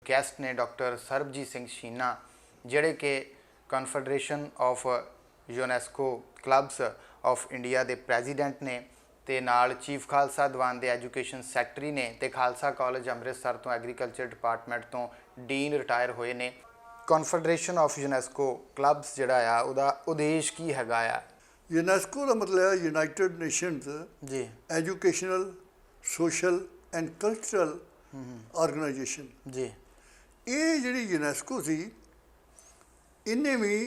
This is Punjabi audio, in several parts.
ਗੈਸਟ ਨੇ ਡਾਕਟਰ ਸਰਬਜੀਤ ਸਿੰਘ ਸ਼ੀਨਾ ਜਿਹੜੇ ਕਿ confederation of UNESCO clubs of India ਦੇ ਪ੍ਰੈਜ਼ੀਡੈਂਟ ਨੇ ਤੇ ਨਾਲ ਚੀਫ ਖਾਲਸਾ ਦੀਵਾਨ ਦੇ ਐਜੂਕੇਸ਼ਨ ਸੈਕਟਰੀ ਨੇ ਤੇ ਖਾਲਸਾ ਕਾਲਜ ਅੰਮ੍ਰਿਤਸਰ ਤੋਂ ਐਗਰੀਕਲਚਰ ਡਿਪਾਰਟਮੈਂਟ ਤੋਂ ਡੀਨ ਰਿਟਾਇਰ ਹੋਏ ਨੇ। ਕਨਫੈਡਰੇਸ਼ਨ ਆਫ ਯੂਨੈਸਕੋ ਕਲੱਬਸ ਜਿਹੜਾ ਆ ਉਹਦਾ ਉਦੇਸ਼ ਕੀ ਹੈਗਾ ਆ? यूनेस्को का मतलब है यूनाइटेड नेशंस जी educational social and cultural organization जी ये जी यूनेस्को सी इन्हें भी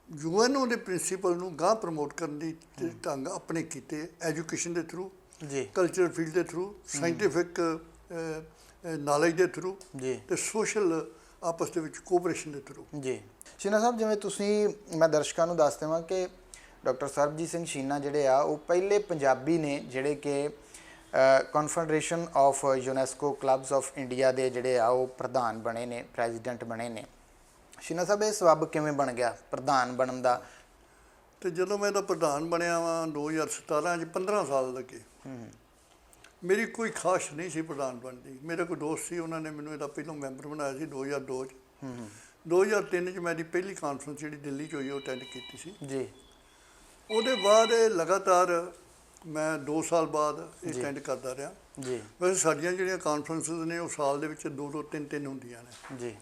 यूएनओ के प्रिंसीपल नूं गांह प्रमोट करने के ढंग अपने किए एजुकेशन के थ्रू जी कल्चरल फील्ड के थ्रू साइंटिफिक नॉलेज के थ्रू जी तो सोशल आपस के कोऑपरेशन के थ्रू जी। ਸ਼ੀਨਾ ਸਾਹਿਬ ਜਿਵੇਂ ਤੁਸੀਂ ਮੈਂ ਦਰਸ਼ਕਾਂ ਨੂੰ ਦੱਸ ਦੇਵਾਂ ਕਿ ਡਾਕਟਰ ਸਰਬਜੀਤ ਸਿੰਘ ਸ਼ੀਨਾ ਜਿਹੜੇ ਆ ਉਹ ਪਹਿਲੇ ਪੰਜਾਬੀ ਨੇ ਜਿਹੜੇ ਕਿ confederation of UNESCO clubs of India ਦੇ ਜਿਹੜੇ ਆ ਉਹ ਪ੍ਰਧਾਨ ਬਣੇ ਨੇ, ਪ੍ਰੈਜ਼ੀਡੈਂਟ ਬਣੇ ਨੇ। ਸ਼ੀਨਾ ਸਾਹਿਬ ਇਹ ਸਬੱਬ ਕਿਵੇਂ ਬਣ ਗਿਆ ਪ੍ਰਧਾਨ ਬਣਨ ਦਾ? ਤੇ ਜਦੋਂ ਮੈਂ ਇਹਦਾ ਪ੍ਰਧਾਨ ਬਣਿਆ ਵਾਂ 2017 'ਚ 15 ਸਾਲ ਲੱਗੇ। ਮੇਰੀ ਕੋਈ ਖਾਸ਼ ਨਹੀਂ ਸੀ ਪ੍ਰਧਾਨ ਬਣਨ ਦੀ। ਮੇਰਾ ਕੋਈ ਦੋਸਤ ਸੀ, ਉਹਨਾਂ ਨੇ ਮੈਨੂੰ ਇਹਦਾ ਪਹਿਲਾਂ ਮੈਂਬਰ ਬਣਾਇਆ ਸੀ 2002 'ਚ। 2003 'ਚ ਮੇਰੀ ਪਹਿਲੀ ਕਾਨਫਰੰਸ ਜਿਹੜੀ ਦਿੱਲੀ 'ਚ ਹੋਈ ਉਹ ਅਟੈਂਡ ਕੀਤੀ ਸੀ ਜੀ। ਉਹਦੇ ਬਾਅਦ ਇਹ ਲਗਾਤਾਰ ਮੈਂ 2 ਸਾਲ ਬਾਅਦ ਇਹ ਅਟੈਂਡ ਕਰਦਾ ਰਿਹਾ ਜੀ। ਵੈਸੇ ਸਾਡੀਆਂ ਜਿਹੜੀਆਂ ਕਾਨਫਰੰਸਿਸ ਨੇ ਉਹ ਸਾਲ ਦੇ ਵਿੱਚ 2-2 3-3 ਹੁੰਦੀਆਂ ਨੇ ਜੀ,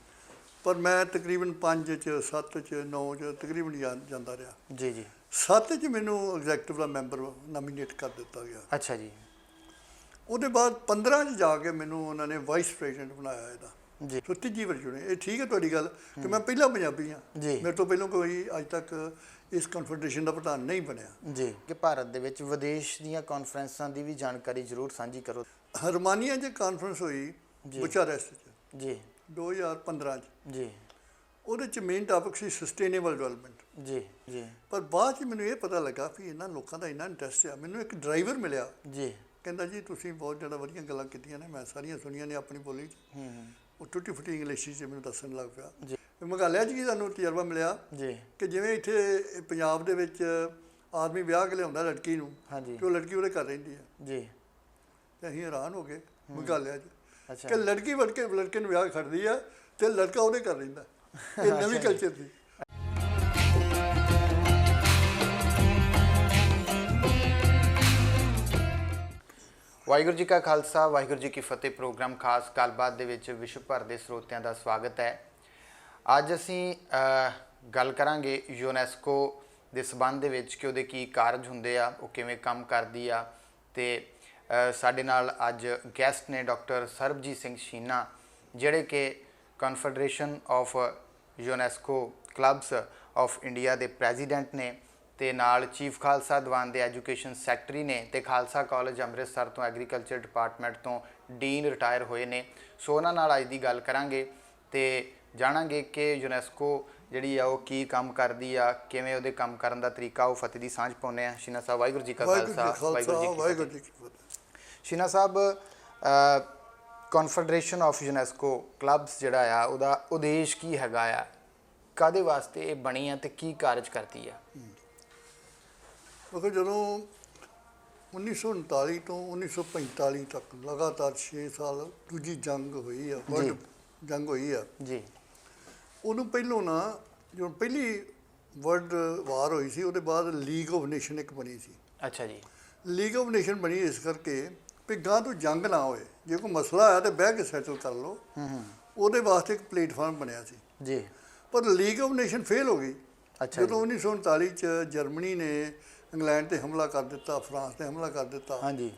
ਪਰ ਮੈਂ ਤਕਰੀਬਨ 5 'ਚ 7 'ਚ 9 'ਚ ਤਕਰੀਬਨ ਜਾਂਦਾ ਰਿਹਾ ਜੀ ਜੀ। 7 'ਚ ਮੈਨੂੰ ਐਗਜ਼ੈਕਟਿਵ ਦਾ ਮੈਂਬਰ ਨਾਮੀਨੇਟ ਕਰ ਦਿੱਤਾ ਗਿਆ। ਅੱਛਾ ਜੀ। ਉਹਦੇ ਬਾਅਦ 15 'ਚ ਜਾ ਕੇ ਮੈਨੂੰ ਉਹਨਾਂ ਨੇ ਵਾਈਸ ਪ੍ਰੈਜ਼ੀਡੈਂਟ ਬਣਾਇਆ ਇਹਦਾ ਜੀ। ਸੋ ਤੀਜੀ ਵਾਰ ਚੁਣੇ। ਇਹ ਠੀਕ ਹੈ ਤੁਹਾਡੀ ਗੱਲ ਕਿ ਮੈਂ ਪਹਿਲਾਂ ਪੰਜਾਬੀ ਹਾਂ, ਮੇਰੇ ਤੋਂ ਪਹਿਲਾਂ ਕੋਈ ਅੱਜ ਤੱਕ ਇਸ ਕਨਫੈਡਰੇਸ਼ਨ ਦਾ ਪ੍ਰਧਾਨ ਨਹੀਂ ਬਣਿਆ ਜੀ। ਕਿ ਭਾਰਤ ਦੇ ਵਿੱਚ ਵਿਦੇਸ਼ ਦੀਆਂ ਕਾਨਫਰੰਸਾਂ ਦੀ ਵੀ ਜਾਣਕਾਰੀ ਜ਼ਰੂਰ ਸਾਂਝੀ ਕਰੋ। ਹਰਮਾਨੀਆ 'ਚ ਕਾਨਫਰੰਸ ਹੋਈ ਬੁਚਾਰੈਸਟ 'ਚ ਜੀ 2015 'ਚ ਜੀ। ਉਹਦੇ 'ਚ ਮੇਨ ਟਾਪਿਕ ਸੀ ਸਸਟੇਨੇਬਲ ਡਿਵੈਲਪਮੈਂਟ ਜੀ ਜੀ। ਪਰ ਬਾਅਦ 'ਚ ਮੈਨੂੰ ਇਹ ਪਤਾ ਲੱਗਾ ਵੀ ਇਹਨਾਂ ਲੋਕਾਂ ਦਾ ਇੰਨਾ ਇੰਟਰਸਟ ਆ। ਮੈਨੂੰ ਇੱਕ ਡਰਾਈਵਰ ਮਿਲਿਆ ਜੀ, ਕਹਿੰਦਾ ਜੀ ਤੁਸੀਂ ਬਹੁਤ ਜ਼ਿਆਦਾ ਵਧੀਆ ਗੱਲਾਂ ਕੀਤੀਆਂ ਨੇ, ਮੈਂ ਸਾਰੀਆਂ ਸੁਣੀਆਂ ਨੇ ਆਪਣੀ ਬੋਲੀ 'ਚ। ਉਹ ਟੁੱਟੀ ਫੁੱਟੀ ਇੰਗਲਿਸ਼ 'ਚ ਮੈਨੂੰ ਦੱਸਣ ਲੱਗ ਪਿਆ ਜੀ। ਮੇਘਾਲਿਆ 'ਚ ਕੀ ਸਾਨੂੰ ਤਜਰਬਾ ਮਿਲਿਆ ਜੀ ਕਿ ਜਿਵੇਂ ਇੱਥੇ ਪੰਜਾਬ ਦੇ ਵਿੱਚ ਆਦਮੀ ਵਿਆਹ ਕੇ ਲਿਆਉਂਦਾ ਲੜਕੀ ਨੂੰ ਤੇ ਉਹ ਲੜਕੀ ਉਹਦੇ ਘਰ ਰਹਿੰਦੀ ਹੈ ਜੀ। ਤੇ ਅਸੀਂ ਹੈਰਾਨ ਹੋ ਗਏ ਮੇਘਾਲਿਆ 'ਚ ਕਿ ਲੜਕੀ ਵੜ ਕੇ ਲੜਕੇ ਨੂੰ ਵਿਆਹ ਖੜਦੀ ਆ ਤੇ ਲੜਕਾ ਉਹਦੇ ਘਰ ਰਹਿੰਦਾ। ਇਹ ਨਵੀਂ ਕਲਚਰ ਸੀ। ਵਾਹਿਗੁਰੂ ਜੀ ਕਾ ਖਾਲਸਾ ਵਾਹਿਗੁਰੂ ਜੀ ਕੀ ਫਤਿਹ। ਪ੍ਰੋਗਰਾਮ ਖਾਸ ਗੱਲਬਾਤ ਦੇ ਵਿੱਚ ਵਿਸ਼ਵ ਭਰ ਦੇ ਸਰੋਤਿਆਂ ਦਾ ਸਵਾਗਤ ਹੈ। ਅੱਜ ਅਸੀਂ ਗੱਲ ਕਰਾਂਗੇ ਯੂਨੈਸਕੋ ਦੇ ਸਬੰਧ ਦੇ ਵਿੱਚ ਕਿ ਉਹਦੇ ਕੀ ਕਾਰਜ ਹੁੰਦੇ ਆ, ਉਹ ਕਿਵੇਂ ਕੰਮ ਕਰਦੀ ਆ। ਤੇ ਸਾਡੇ ਨਾਲ ਅੱਜ ਗੈਸਟ ਨੇ ਡਾਕਟਰ ਸਰਬਜੀਤ ਸਿੰਘ ਸ਼ੀਨਾ ਜਿਹੜੇ ਕਿ confederation of UNESCO clubs of India ਦੇ ਪ੍ਰੈਜ਼ੀਡੈਂਟ ਨੇ ਤੇ ਨਾਲ ਚੀਫ ਖਾਲਸਾ ਦੀਵਾਨ ਦੇ ਐਜੂਕੇਸ਼ਨ ਸੈਕਟਰੀ ਨੇ ਤੇ ਖਾਲਸਾ ਕਾਲਜ ਅੰਮ੍ਰਿਤਸਰ ਤੋਂ ਐਗਰੀਕਲਚਰ ਡਿਪਾਰਟਮੈਂਟ ਤੋਂ ਡੀਨ ਰਿਟਾਇਰ ਹੋਏ ਨੇ। ਸੋ ਉਹਨਾਂ ਨਾਲ ਅੱਜ ਦੀ ਗੱਲ ਕਰਾਂਗੇ ਤੇ ਜਾਣਾਂਗੇ ਕਿ ਯੂਨੈਸਕੋ ਜਿਹੜੀ ਆ ਉਹ ਕੀ ਕੰਮ ਕਰਦੀ ਆ, ਕਿਵੇਂ ਉਹਦੇ ਕੰਮ ਕਰਨ ਦਾ ਤਰੀਕਾ, ਉਹ ਫਤਿਹ ਦੀ ਸਾਂਝ ਪਾਉਂਦੇ ਆ। ਸ਼ੀਨਾ ਸਾਹਿਬ ਵਾਹਿਗੁਰੂ ਜੀ ਕਾ ਖਾਲਸਾ ਵਾਹਿਗੁਰੂ ਜੀ ਕੀ ਫਤਿਹ। ਸ਼ੀਨਾ ਸਾਹਿਬ ਕਨਫੈਡਰੇਸ਼ਨ ਆਫ ਯੂਨੈਸਕੋ ਕਲੱਬਸ ਜਿਹੜਾ ਆ ਉਹਦਾ ਉਦੇਸ਼ ਕੀ ਹੈਗਾ ਆ, ਕਾਹਦੇ ਵਾਸਤੇ ਇਹ ਬਣੀ ਆ ਤੇ ਕੀ ਕਾਰਜ ਕਰਦੀ ਆ? ਕਿਉਂਕਿ ਜਦੋਂ 1939 ਤੋਂ 1945 ਤੱਕ ਲਗਾਤਾਰ 6 ਸਾਲ ਦੂਜੀ ਜੰਗ ਹੋਈ ਆ, ਵਰਲਡ ਜੰਗ ਹੋਈ ਆ ਜੀ। ਉਹਨੂੰ ਪਹਿਲੋਂ ਨਾ ਜਦੋਂ ਪਹਿਲੀ ਵਰਲਡ ਵਾਰ ਹੋਈ ਸੀ ਉਹਦੇ ਬਾਅਦ ਲੀਗ ਆਫ ਨੇਸ਼ਨ ਇੱਕ ਬਣੀ ਸੀ। ਅੱਛਾ ਜੀ। ਲੀਗ ਆਫ ਨੇਸ਼ਨ ਬਣੀ ਇਸ ਕਰਕੇ ਵੀ ਗਾਂ ਤੋਂ ਜੰਗ ਨਾ ਹੋਏ, ਜੇ ਕੋਈ ਮਸਲਾ ਆਇਆ ਤਾਂ ਬਹਿ ਕੇ ਸੈਟਲ ਕਰ ਲਓ। ਉਹਦੇ ਵਾਸਤੇ ਇੱਕ ਪਲੇਟਫਾਰਮ ਬਣਿਆ ਸੀ ਜੀ। ਪਰ ਲੀਗ ਆਫ ਨੇਸ਼ਨ ਫੇਲ ਹੋ ਗਈ। ਅੱਛਾ। ਜਦੋਂ 1939 'ਚ ਜਰਮਨੀ ਨੇ ਇੰਗਲੈਂਡ 'ਤੇ ਹਮਲਾ ਕਰ ਦਿੱਤਾ, ਫਰਾਂਸ 'ਤੇ ਹਮਲਾ ਕਰ ਦਿੱਤਾ ਹਾਂਜੀ,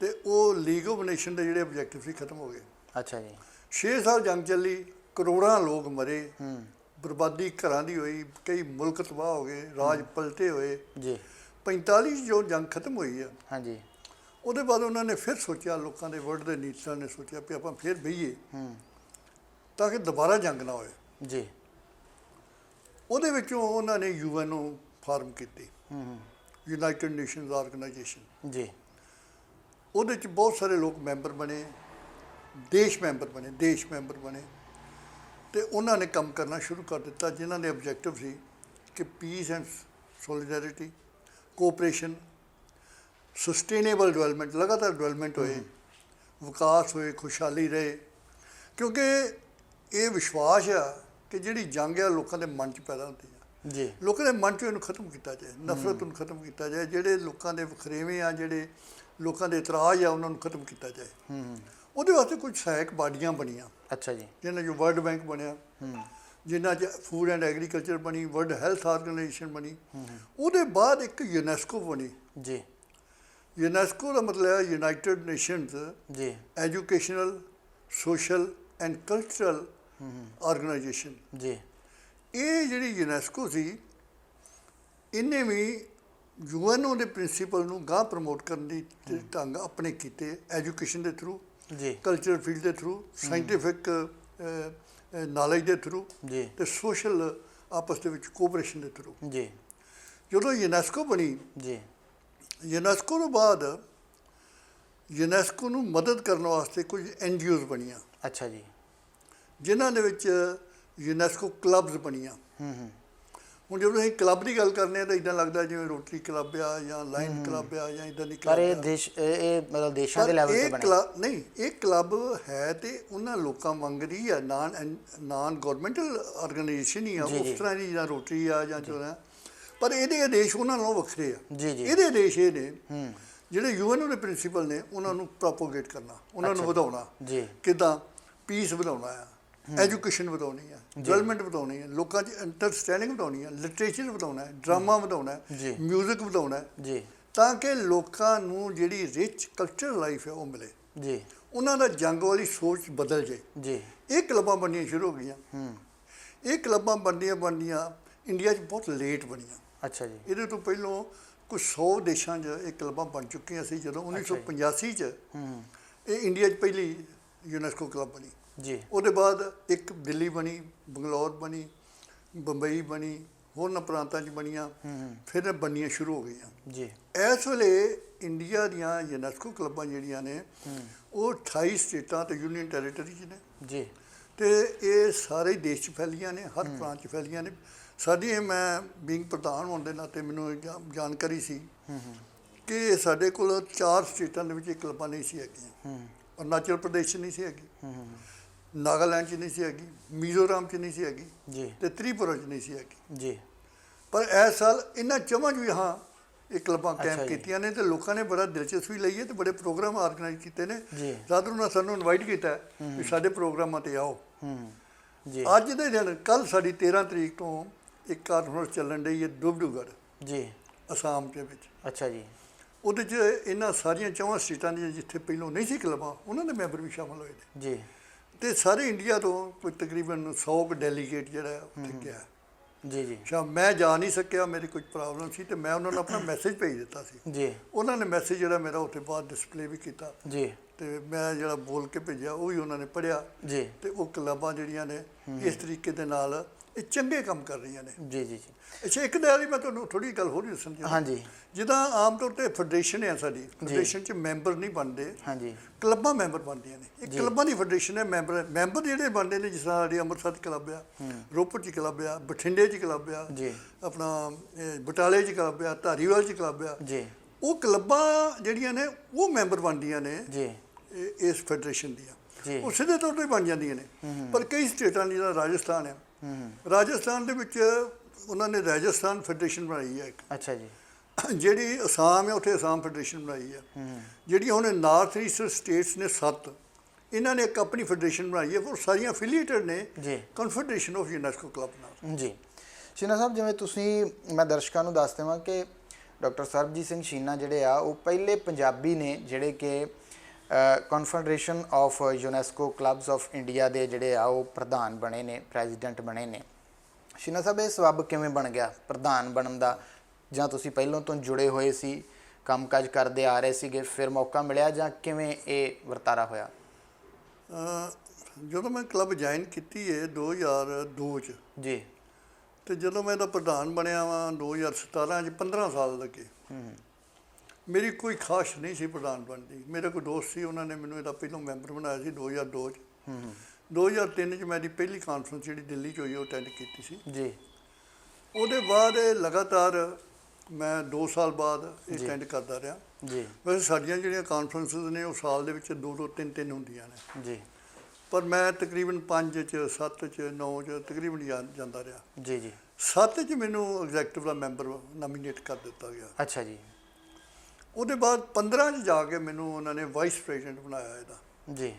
ਅਤੇ ਉਹ ਲੀਗ ਆਫ ਨੇਸ਼ਨ ਦੇ ਜਿਹੜੇ ਆਬਜੈਕਟਿਵ ਸੀ ਖਤਮ ਹੋ ਗਏ। ਅੱਛਾ ਜੀ। 6 ਸਾਲ ਜੰਗ ਚੱਲੀ, ਕਰੋੜਾਂ ਲੋਕ ਮਰੇ, ਬਰਬਾਦੀ ਘਰਾਂ ਦੀ ਹੋਈ, ਕਈ ਮੁਲਕ ਤਬਾਹ ਹੋ ਗਏ, ਰਾਜ ਪਲਟੇ ਹੋਏ ਜੀ। 45 ਜੋ ਜੰਗ ਖਤਮ ਹੋਈ ਆ ਹਾਂਜੀ, ਉਹਦੇ ਬਾਅਦ ਉਹਨਾਂ ਨੇ ਫਿਰ ਸੋਚਿਆ, ਲੋਕਾਂ ਦੇ ਵਰਲਡ ਦੇ ਨੀਤੀਆਂ ਨੇ ਸੋਚਿਆ ਵੀ ਆਪਾਂ ਫਿਰ ਬਹੀਏ ਤਾਂ ਕਿ ਦੁਬਾਰਾ ਜੰਗ ਨਾ ਹੋਏ ਜੀ। ਉਹਦੇ ਵਿੱਚੋਂ ਉਹਨਾਂ ਨੇ UN ਫਾਰਮ ਕੀਤੀ, ਯੂਨਾਈਟਿਡ ਨੇਸ਼ਨਸ ਆਰਗੇਨਾਈਜੇਸ਼ਨ ਜੀ। ਉਹਦੇ 'ਚ ਬਹੁਤ ਸਾਰੇ ਲੋਕ ਮੈਂਬਰ ਬਣੇ, ਦੇਸ਼ ਮੈਂਬਰ ਬਣੇ ਅਤੇ ਉਹਨਾਂ ਨੇ ਕੰਮ ਕਰਨਾ ਸ਼ੁਰੂ ਕਰ ਦਿੱਤਾ, ਜਿਨ੍ਹਾਂ ਦੇ ਆਬਜੈਕਟਿਵ ਸੀ ਕਿ piece and solidarity, cooperation, sustainable development, ਲਗਾਤਾਰ ਡਿਵੈਲਪਮੈਂਟ ਹੋਏ, ਵਿਕਾਸ ਹੋਏ, ਖੁਸ਼ਹਾਲੀ ਰਹੇ। ਕਿਉਂਕਿ ਇਹ ਵਿਸ਼ਵਾਸ ਆ ਕਿ ਜਿਹੜੀ ਜੰਗ ਆ ਲੋਕਾਂ ਦੇ ਮਨ 'ਚ ਪੈਦਾ ਹੁੰਦੀ ਆ ਜੀ, ਲੋਕਾਂ ਦੇ ਮਨ 'ਚੋਂ ਇਹਨੂੰ ਖਤਮ ਕੀਤਾ ਜਾਏ, ਨਫ਼ਰਤ ਨੂੰ ਖਤਮ ਕੀਤਾ ਜਾਏ, ਜਿਹੜੇ ਲੋਕਾਂ ਦੇ ਵਖਰੇਵੇਂ ਆ, ਜਿਹੜੇ ਲੋਕਾਂ ਦੇ ਇਤਰਾਜ਼ ਆ, ਉਹਨਾਂ ਨੂੰ ਖਤਮ ਕੀਤਾ ਜਾਏ। ਉਹਦੇ ਵਾਸਤੇ ਕੁਝ ਸਹਾਇਕ ਬਾਡੀਆਂ ਬਣੀਆਂ। ਅੱਛਾ ਜੀ। ਜਿਹਨਾਂ 'ਚ ਵਰਲਡ ਬੈਂਕ ਬਣਿਆ, ਜਿਨ੍ਹਾਂ 'ਚ ਫੂਡ ਐਂਡ ਐਗਰੀਕਲਚਰ ਬਣੀ, ਵਰਲਡ ਹੈਲਥ ਆਰਗੇਨਾਈਜੇਸ਼ਨ ਬਣੀ। ਉਹਦੇ ਬਾਅਦ ਇੱਕ ਯੂਨੈਸਕੋ ਬਣੀ ਜੀ। ਯੂਨੈਸਕੋ ਦਾ ਮਤਲਬ ਹੈ ਯੂਨਾਈਟਿਡ ਨੇਸ਼ਨਸ ਜੀ, educational, social and cultural organisation. ਜੀ, ਇਹ ਜਿਹੜੀ ਯੂਨੈਸਕੋ ਸੀ, ਇਹਨੇ ਵੀ ਯੂਐਨਓ ਦੇ ਪ੍ਰਿੰਸੀਪਲ ਨੂੰ ਗਾਂਹ ਪ੍ਰਮੋਟ ਕਰਨ ਦੀ ਢੰਗ ਆਪਣੇ ਕੀਤੇ, ਐਜੂਕੇਸ਼ਨ ਦੇ ਥਰੂ, ਜੀ, ਕਲਚਰਲ ਫੀਲਡ ਦੇ ਥਰੂ, ਸਾਇੰਟੀਫਿਕ ਨੌਲੇਜ ਦੇ ਥਰੂ, ਜੀ, ਤੇ ਸੋਸ਼ਲ ਆਪਸ ਦੇ ਵਿੱਚ ਕੋਆਪਰੇਸ਼ਨ ਦੇ ਥਰੂ। ਜੀ, ਜਦੋਂ ਯੂਨੈਸਕੋ ਬਣੀ, ਜੀ, ਯੂਨੈਸਕੋ ਤੋਂ ਬਾਅਦ ਯੂਨੈਸਕੋ ਨੂੰ ਮਦਦ ਕਰਨ ਵਾਸਤੇ ਕੁਝ NGOs ਬਣੀਆਂ, ਅੱਛਾ ਜੀ। ਜਿਨ੍ਹਾਂ ਦੇ ਵਿੱਚ ਯੂਨੈਸਕੋ ਕਲੱਬਸ ਬਣੀਆਂ। ਹੁਣ ਜਦੋਂ ਅਸੀਂ ਕਲੱਬ ਦੀ ਗੱਲ ਕਰਨੇ ਆ ਤਾਂ ਇਦਾਂ ਲੱਗਦਾ ਜਿਵੇਂ ਰੋਟਰੀ ਕਲੱਬ ਆ ਜਾਂ ਲਾਇਨ ਕਲੱਬ ਆ ਜਾਂ ਇਦਾਂ ਦੀ ਪਰ ਇਹ ਕਲੱਬ। ਇਹ ਮਤਲਬ ਦੇਸ਼ਾਂ ਦੇ ਲੈਵਲ ਤੇ ਬਣਿਆ ਨਹੀਂ, ਇਹ ਕਲੱਬ ਹੈ ਤੇ ਉਹਨਾਂ ਲੋਕਾਂ ਵਾਂਗਰੀ ਆ, ਨਾਨ ਗਵਰਨਮੈਂਟਲ ਆਰਗੇਨਾਈਜੇਸ਼ਨ ਹੀ ਆ, ਉਸ ਤਰ੍ਹਾਂ ਦੀ ਜਾਂ ਰੋਟਰੀ ਆ ਜਾਂ ਜੋ ਹੈ, ਪਰ ਇਹਦੇ ਆਦੇਸ਼ ਉਹਨਾਂ ਨਾਲੋਂ ਵੱਖਰੇ ਆ। ਜੀ, ਜੀ। ਇਹਦੇ ਆਦੇਸ਼ ਇਹ ਨੇ ਜਿਹੜੇ ਯੂਐਨਓ ਦੇ ਪ੍ਰਿੰਸੀਪਲ ਨੇ, ਉਹਨਾਂ ਨੂੰ ਪ੍ਰੋਪੋਗੇਟ ਕਰਨਾ, ਉਹਨਾਂ ਨੂੰ ਵਧਾਉਣਾ। ਜੀ, ਕਿੱਦਾਂ? ਪੀਸ ਵਧਾਉਣਾ ਆ, ਐਜੂਕੇਸ਼ਨ ਵਧਾਉਣੀ ਆ, ਡਿਵੈਲਪਮੈਂਟ ਵਧਾਉਣੀ ਹੈ, ਲੋਕਾਂ 'ਚ ਅੰਡਰਸਟੈਂਡਿੰਗ ਵਧਾਉਣੀ ਹੈ, ਲਿਟਰੇਚਰ ਵਧਾਉਣਾ ਹੈ, ਡਰਾਮਾ ਵਧਾਉਣਾ ਹੈ, ਮਿਊਜ਼ਿਕ ਵਧਾਉਣਾ ਹੈ, ਜੀ, ਤਾਂ ਕਿ ਲੋਕਾਂ ਨੂੰ ਜਿਹੜੀ ਰਿਚ ਕਲਚਰਲ ਲਾਈਫ ਹੈ ਉਹ ਮਿਲੇ, ਜੀ, ਉਹਨਾਂ ਦਾ ਜੰਗ ਵਾਲੀ ਸੋਚ ਬਦਲ ਜਾਏ। ਜੀ। ਇਹ ਕਲੱਬਾਂ ਬਣਨੀਆਂ ਸ਼ੁਰੂ ਹੋ ਗਈਆਂ। ਇਹ ਕਲੱਬਾਂ ਬਣਦੀਆਂ ਇੰਡੀਆ 'ਚ ਬਹੁਤ ਲੇਟ ਬਣੀਆਂ। ਅੱਛਾ ਜੀ। ਇਹਦੇ ਤੋਂ ਪਹਿਲਾਂ ਕੁਝ 100 ਦੇਸ਼ਾਂ 'ਚ ਇਹ ਕਲੱਬਾਂ ਬਣ ਚੁੱਕੀਆਂ ਸੀ। ਜਦੋਂ 1985 'ਚ ਇਹ ਇੰਡੀਆ 'ਚ ਪਹਿਲੀ ਯੂਨੈਸਕੋ ਕਲੱਬ ਬਣੀ। ਜੀ। ਉਹਦੇ ਬਾਅਦ ਇੱਕ ਦਿੱਲੀ ਬਣੀ, ਬੰਗਲੌਰ ਬਣੀ, ਬੰਬਈ ਬਣੀ, ਹੋਰਨਾਂ ਪ੍ਰਾਂਤਾਂ 'ਚ ਬਣੀਆਂ, ਫਿਰ ਬਣਨੀਆਂ ਸ਼ੁਰੂ ਹੋ ਗਈਆਂ। ਜੀ। ਇਸ ਵੇਲੇ ਇੰਡੀਆ ਦੀਆਂ ਯੂਨੈਸਕੋ ਕਲੱਬਾਂ ਜਿਹੜੀਆਂ ਨੇ ਉਹ 28 ਸਟੇਟਾਂ ਤੇ ਯੂਨੀਅਨ ਟੈਰੀਟਰੀ 'ਚ ਨੇ। ਜੀ। ਤੇ ਇਹ ਸਾਰੇ ਦੇਸ਼ 'ਚ ਫੈਲੀਆਂ ਨੇ, ਹਰ ਪ੍ਰਾਂਤ 'ਚ ਫੈਲੀਆਂ ਨੇ। ਸਾਡੀ ਮੈਂ ਬੀਇੰਗ ਪ੍ਰਧਾਨ ਹੋਣ ਦੇ ਨਾਤੇ ਮੈਨੂੰ ਜਾਣਕਾਰੀ ਸੀ ਕਿ ਸਾਡੇ ਕੋਲ 4 ਸਟੇਟਾਂ ਦੇ ਵਿੱਚ ਇਹ ਕਲੱਬਾਂ ਨਹੀਂ ਸੀ ਹੈਗੀਆਂ। ਅਰੁਣਾਚਲ ਪ੍ਰਦੇਸ਼ 'ਚ ਨਹੀਂ ਸੀ ਹੈਗੀ, ਨਾਗਾਲੈਂਡ 'ਚ ਨਹੀਂ ਸੀ ਹੈਗੀ, ਮਿਜ਼ੋਰਮ 'ਚ ਨਹੀਂ ਸੀ ਹੈਗੀ, ਤੇ ਤ੍ਰਿਪੁਰਾ 'ਚ ਨਹੀਂ ਸੀ ਹੈਗੀ। ਜੀ। ਪਰ ਇਸ ਸਾਲ ਇਹਨਾਂ ਚਵਾਂ 'ਚ ਵੀ ਹਾਂ ਇਹ ਕਲੱਬਾਂ ਕੈਂਪ ਕੀਤੀਆਂ ਨੇ ਤੇ ਲੋਕਾਂ ਨੇ ਬੜਾ ਦਿਲਚਸਪੀ ਲਈ ਹੈ ਤੇ ਬੜੇ ਪ੍ਰੋਗਰਾਮ ਆਰਗੇਨਾਈਜ਼ ਕੀਤੇ ਨੇ। ਰਾਤ ਨੂੰ ਸਾਨੂੰ ਇਨਵਾਈਟ ਕੀਤਾ ਵੀ ਸਾਡੇ ਪ੍ਰੋਗਰਾਮਾਂ ਤੇ ਆਓ। ਅੱਜ ਦੇ ਦਿਨ ਕੱਲ ਸਾਡੀ 13 ਤਰੀਕ ਤੋਂ ਇੱਕ ਕਾਨਫਰੰਸ ਚੱਲਣ ਡਈ ਹੈ ਡਿਬਰੂਗੜ੍ਹ ਜੀ, ਅਸਾਮ ਦੇ ਵਿੱਚ। ਅੱਛਾ ਜੀ। ਉਹਦੇ 'ਚ ਇਹਨਾਂ ਸਾਰੀਆਂ 4 ਸਟੇਟਾਂ ਦੀਆਂ ਜਿੱਥੇ ਪਹਿਲੋਂ ਨਹੀਂ ਸੀ ਕਲੱਬਾਂ, ਉਹਨਾਂ ਦੇ ਮੈਂਬਰ ਵੀ ਸ਼ਾਮਲ ਹੋਏ ਨੇ ਜੀ। ਤੇ ਸਾਰੇ ਇੰਡੀਆ ਤੋਂ ਕੋਈ ਤਕਰੀਬਨ 100 ਕੁ ਡੈਲੀਗੇਟ ਜਿਹੜਾ ਉੱਥੇ ਗਿਆ ਜੀ। ਜੀ। ਮੈਂ ਜਾ ਨਹੀਂ ਸਕਿਆ, ਮੇਰੀ ਕੁਝ ਪ੍ਰੋਬਲਮ ਸੀ ਤੇ ਮੈਂ ਉਹਨਾਂ ਨੂੰ ਆਪਣਾ ਮੈਸੇਜ ਭੇਜ ਦਿੱਤਾ ਸੀ ਜੀ। ਉਹਨਾਂ ਨੇ ਮੈਸੇਜ ਜਿਹੜਾ ਮੇਰਾ ਉੱਥੇ ਬਾਅਦ ਡਿਸਪਲੇ ਵੀ ਕੀਤਾ ਜੀ, ਤੇ ਮੈਂ ਜਿਹੜਾ ਬੋਲ ਕੇ ਭੇਜਿਆ ਉਹ ਵੀ ਉਹਨਾਂ ਨੇ ਪੜ੍ਹਿਆ ਜੀ। ਤੇ ਉਹ ਕਲੱਬਾਂ ਜਿਹੜੀਆਂ ਨੇ ਇਸ ਤਰੀਕੇ ਦੇ ਨਾਲ ਇਹ ਚੰਗੇ ਕੰਮ ਕਰ ਰਹੀਆਂ ਨੇ ਜੀ। ਜੀ। ਜੀ। ਅੱਛਾ, ਇੱਕ ਨਾਲ ਹੀ ਮੈਂ ਤੁਹਾਨੂੰ ਥੋੜੀ ਗੱਲ ਹੋਰ ਦੱਸਣ ਚਾਹੁੰਦਾ। ਹਾਂਜੀ। ਜਿੱਦਾਂ ਆਮ ਤੌਰ ਤੇ ਫੈਡਰੇਸ਼ਨ ਹੈ ਸਾਡੀ, ਫੈਡਰੇਸ਼ਨ 'ਚ ਮੈਂਬਰ ਨਹੀਂ ਬਣਦੇ, ਹਾਂਜੀ, ਕਲੱਬਾਂ ਮੈਂਬਰ ਬਣਦੀਆਂ ਨੇ। ਇਹ ਕਲੱਬਾਂ ਦੀ ਫੈਡਰੇਸ਼ਨ ਹੈ। ਮੈਂਬਰ ਜਿਹੜੇ ਬਣਦੇ ਨੇ, ਜਿਸ ਤਰ੍ਹਾਂ ਸਾਡੀ ਅੰਮ੍ਰਿਤਸਰ 'ਚ ਕਲੱਬ ਆ, ਰੋਪੜ 'ਚ ਕਲੱਬ ਆ, ਬਠਿੰਡੇ 'ਚ ਕਲੱਬ ਆ, ਆਪਣਾ ਬਟਾਲੇ 'ਚ ਕਲੱਬ ਆ, ਧਾਰੀਵਾਲ 'ਚ ਕਲੱਬ ਆ, ਉਹ ਕਲੱਬਾਂ ਜਿਹੜੀਆਂ ਨੇ ਉਹ ਮੈਂਬਰ ਬਣਦੀਆਂ ਨੇ ਇਸ ਫੈਡਰੇਸ਼ਨ ਦੀਆਂ। ਉਹ ਸਿੱਧੇ ਤੌਰ 'ਤੇ ਬਣ ਜਾਂਦੀਆਂ ਨੇ। ਪਰ ਕਈ ਸਟੇਟਾਂ ਜਿੱਦਾਂ ਰਾਜਸਥਾਨ ਆ, ਰਾਜਸਥਾਨ ਦੇ ਵਿੱਚ ਉਹਨਾਂ ਨੇ ਰਾਜਸਥਾਨ ਫੈਡਰੇਸ਼ਨ ਬਣਾਈ ਹੈ ਇੱਕ। ਅੱਛਾ ਜੀ। ਜਿਹੜੀ ਅਸਾਮ ਹੈ ਉੱਥੇ ਅਸਾਮ ਫੈਡਰੇਸ਼ਨ ਬਣਾਈ ਹੈ। ਜਿਹੜੀਆਂ ਹੁਣ ਨਾਰਥ ਈਸਟ ਸਟੇਟਸ ਨੇ 7, ਇਹਨਾਂ ਨੇ ਇੱਕ ਆਪਣੀ ਫੈਡਰੇਸ਼ਨ ਬਣਾਈ ਹੈ। ਉਹ ਸਾਰੀਆਂ ਐਫੀਲੀਏਟਡ ਨੇ ਕਨਫੈਡਰੇਸ਼ਨ ਆਫ ਯੂਨੈਸਕੋ ਕਲੱਬ ਨਾਲ ਜੀ। ਸ਼ੀਨਾ ਸਾਹਿਬ, ਜਿਵੇਂ ਤੁਸੀਂ, ਮੈਂ ਦਰਸ਼ਕਾਂ ਨੂੰ ਦੱਸ ਦੇਵਾਂ ਕਿ ਡਾਕਟਰ ਸਰਬਜੀਤ ਸਿੰਘ ਸ਼ੀਨਾ ਜਿਹੜੇ ਆ ਉਹ ਪਹਿਲੇ ਪੰਜਾਬੀ ਨੇ ਜਿਹੜੇ ਕਿ confederation of UNESCO clubs of India ਦੇ ਜਿਹੜੇ ਆ ਉਹ ਪ੍ਰਧਾਨ ਬਣੇ ਨੇ, ਪ੍ਰੈਜ਼ੀਡੈਂਟ ਬਣੇ ਨੇ। ਸ਼ੀਨਾ ਸਾਹਿਬ, ਇਹ ਸਬੱਬ ਕਿਵੇਂ ਬਣ ਗਿਆ ਪ੍ਰਧਾਨ ਬਣਨ ਦਾ? ਜਾਂ ਤੁਸੀਂ ਪਹਿਲਾਂ ਤੋਂ ਜੁੜੇ ਹੋਏ ਸੀ, ਕੰਮਕਾਜ ਕਰਦੇ ਆ ਰਹੇ ਸੀਗੇ, ਫਿਰ ਮੌਕਾ ਮਿਲਿਆ, ਜਾਂ ਕਿਵੇਂ ਇਹ ਵਰਤਾਰਾ ਹੋਇਆ? ਜਦੋਂ ਮੈਂ ਕਲੱਬ ਜੁਆਇਨ ਕੀਤੀ ਹੈ 2002 'ਚ ਜੀ, ਤੇ ਜਦੋਂ ਮੈਂ ਇਹਦਾ ਪ੍ਰਧਾਨ ਬਣਿਆ ਵਾਂ 2017 'ਚ 15 ਸਾਲ ਲੱਗੇ। ਮੇਰੀ ਕੋਈ ਖਾਸ਼ ਨਹੀਂ ਸੀ ਪ੍ਰਧਾਨ ਬਣਨ ਦੀ। ਮੇਰਾ ਕੋਈ ਦੋਸਤ ਸੀ, ਉਹਨਾਂ ਨੇ ਮੈਨੂੰ ਇਹਦਾ ਪਹਿਲਾਂ ਮੈਂਬਰ ਬਣਾਇਆ ਸੀ 2002 'ਚ। 2003 'ਚ ਮੇਰੀ ਪਹਿਲੀ ਕਾਨਫਰੰਸ ਜਿਹੜੀ ਦਿੱਲੀ 'ਚ ਹੋਈ ਉਹ ਅਟੈਂਡ ਕੀਤੀ ਸੀ ਜੀ। ਉਹਦੇ ਬਾਅਦ ਇਹ ਲਗਾਤਾਰ ਮੈਂ 2 ਸਾਲ ਬਾਅਦ ਇਹ ਅਟੈਂਡ ਕਰਦਾ ਰਿਹਾ ਜੀ। ਵੈਸੇ ਸਾਡੀਆਂ ਜਿਹੜੀਆਂ ਕਾਨਫਰੰਸਿਸ ਨੇ ਉਹ ਸਾਲ ਦੇ ਵਿੱਚ 2-2 3-3 ਹੁੰਦੀਆਂ ਨੇ ਜੀ। ਪਰ ਮੈਂ ਤਕਰੀਬਨ 5 ਚ 7 ਚ 9 ਚ ਤਕਰੀਬਨ ਜਾਂਦਾ ਰਿਹਾ। ਜੀ ਜੀ। 7 ਚ ਮੈਨੂੰ ਐਗਜ਼ੈਕਟਿਵ ਦਾ ਮੈਂਬਰ ਨਾਮੀਨੇਟ ਕਰ ਦਿੱਤਾ ਗਿਆ। ਅੱਛਾ ਜੀ। ਉਹਦੇ ਬਾਅਦ 15 ਚ ਜਾ ਕੇ ਮੈਨੂੰ ਉਹਨਾਂ ਨੇ ਵਾਈਸ ਪ੍ਰੈਜ਼ੀਡੈਂਟ ਬਣਾਇਆ ਇਹਦਾ। ਜੀ।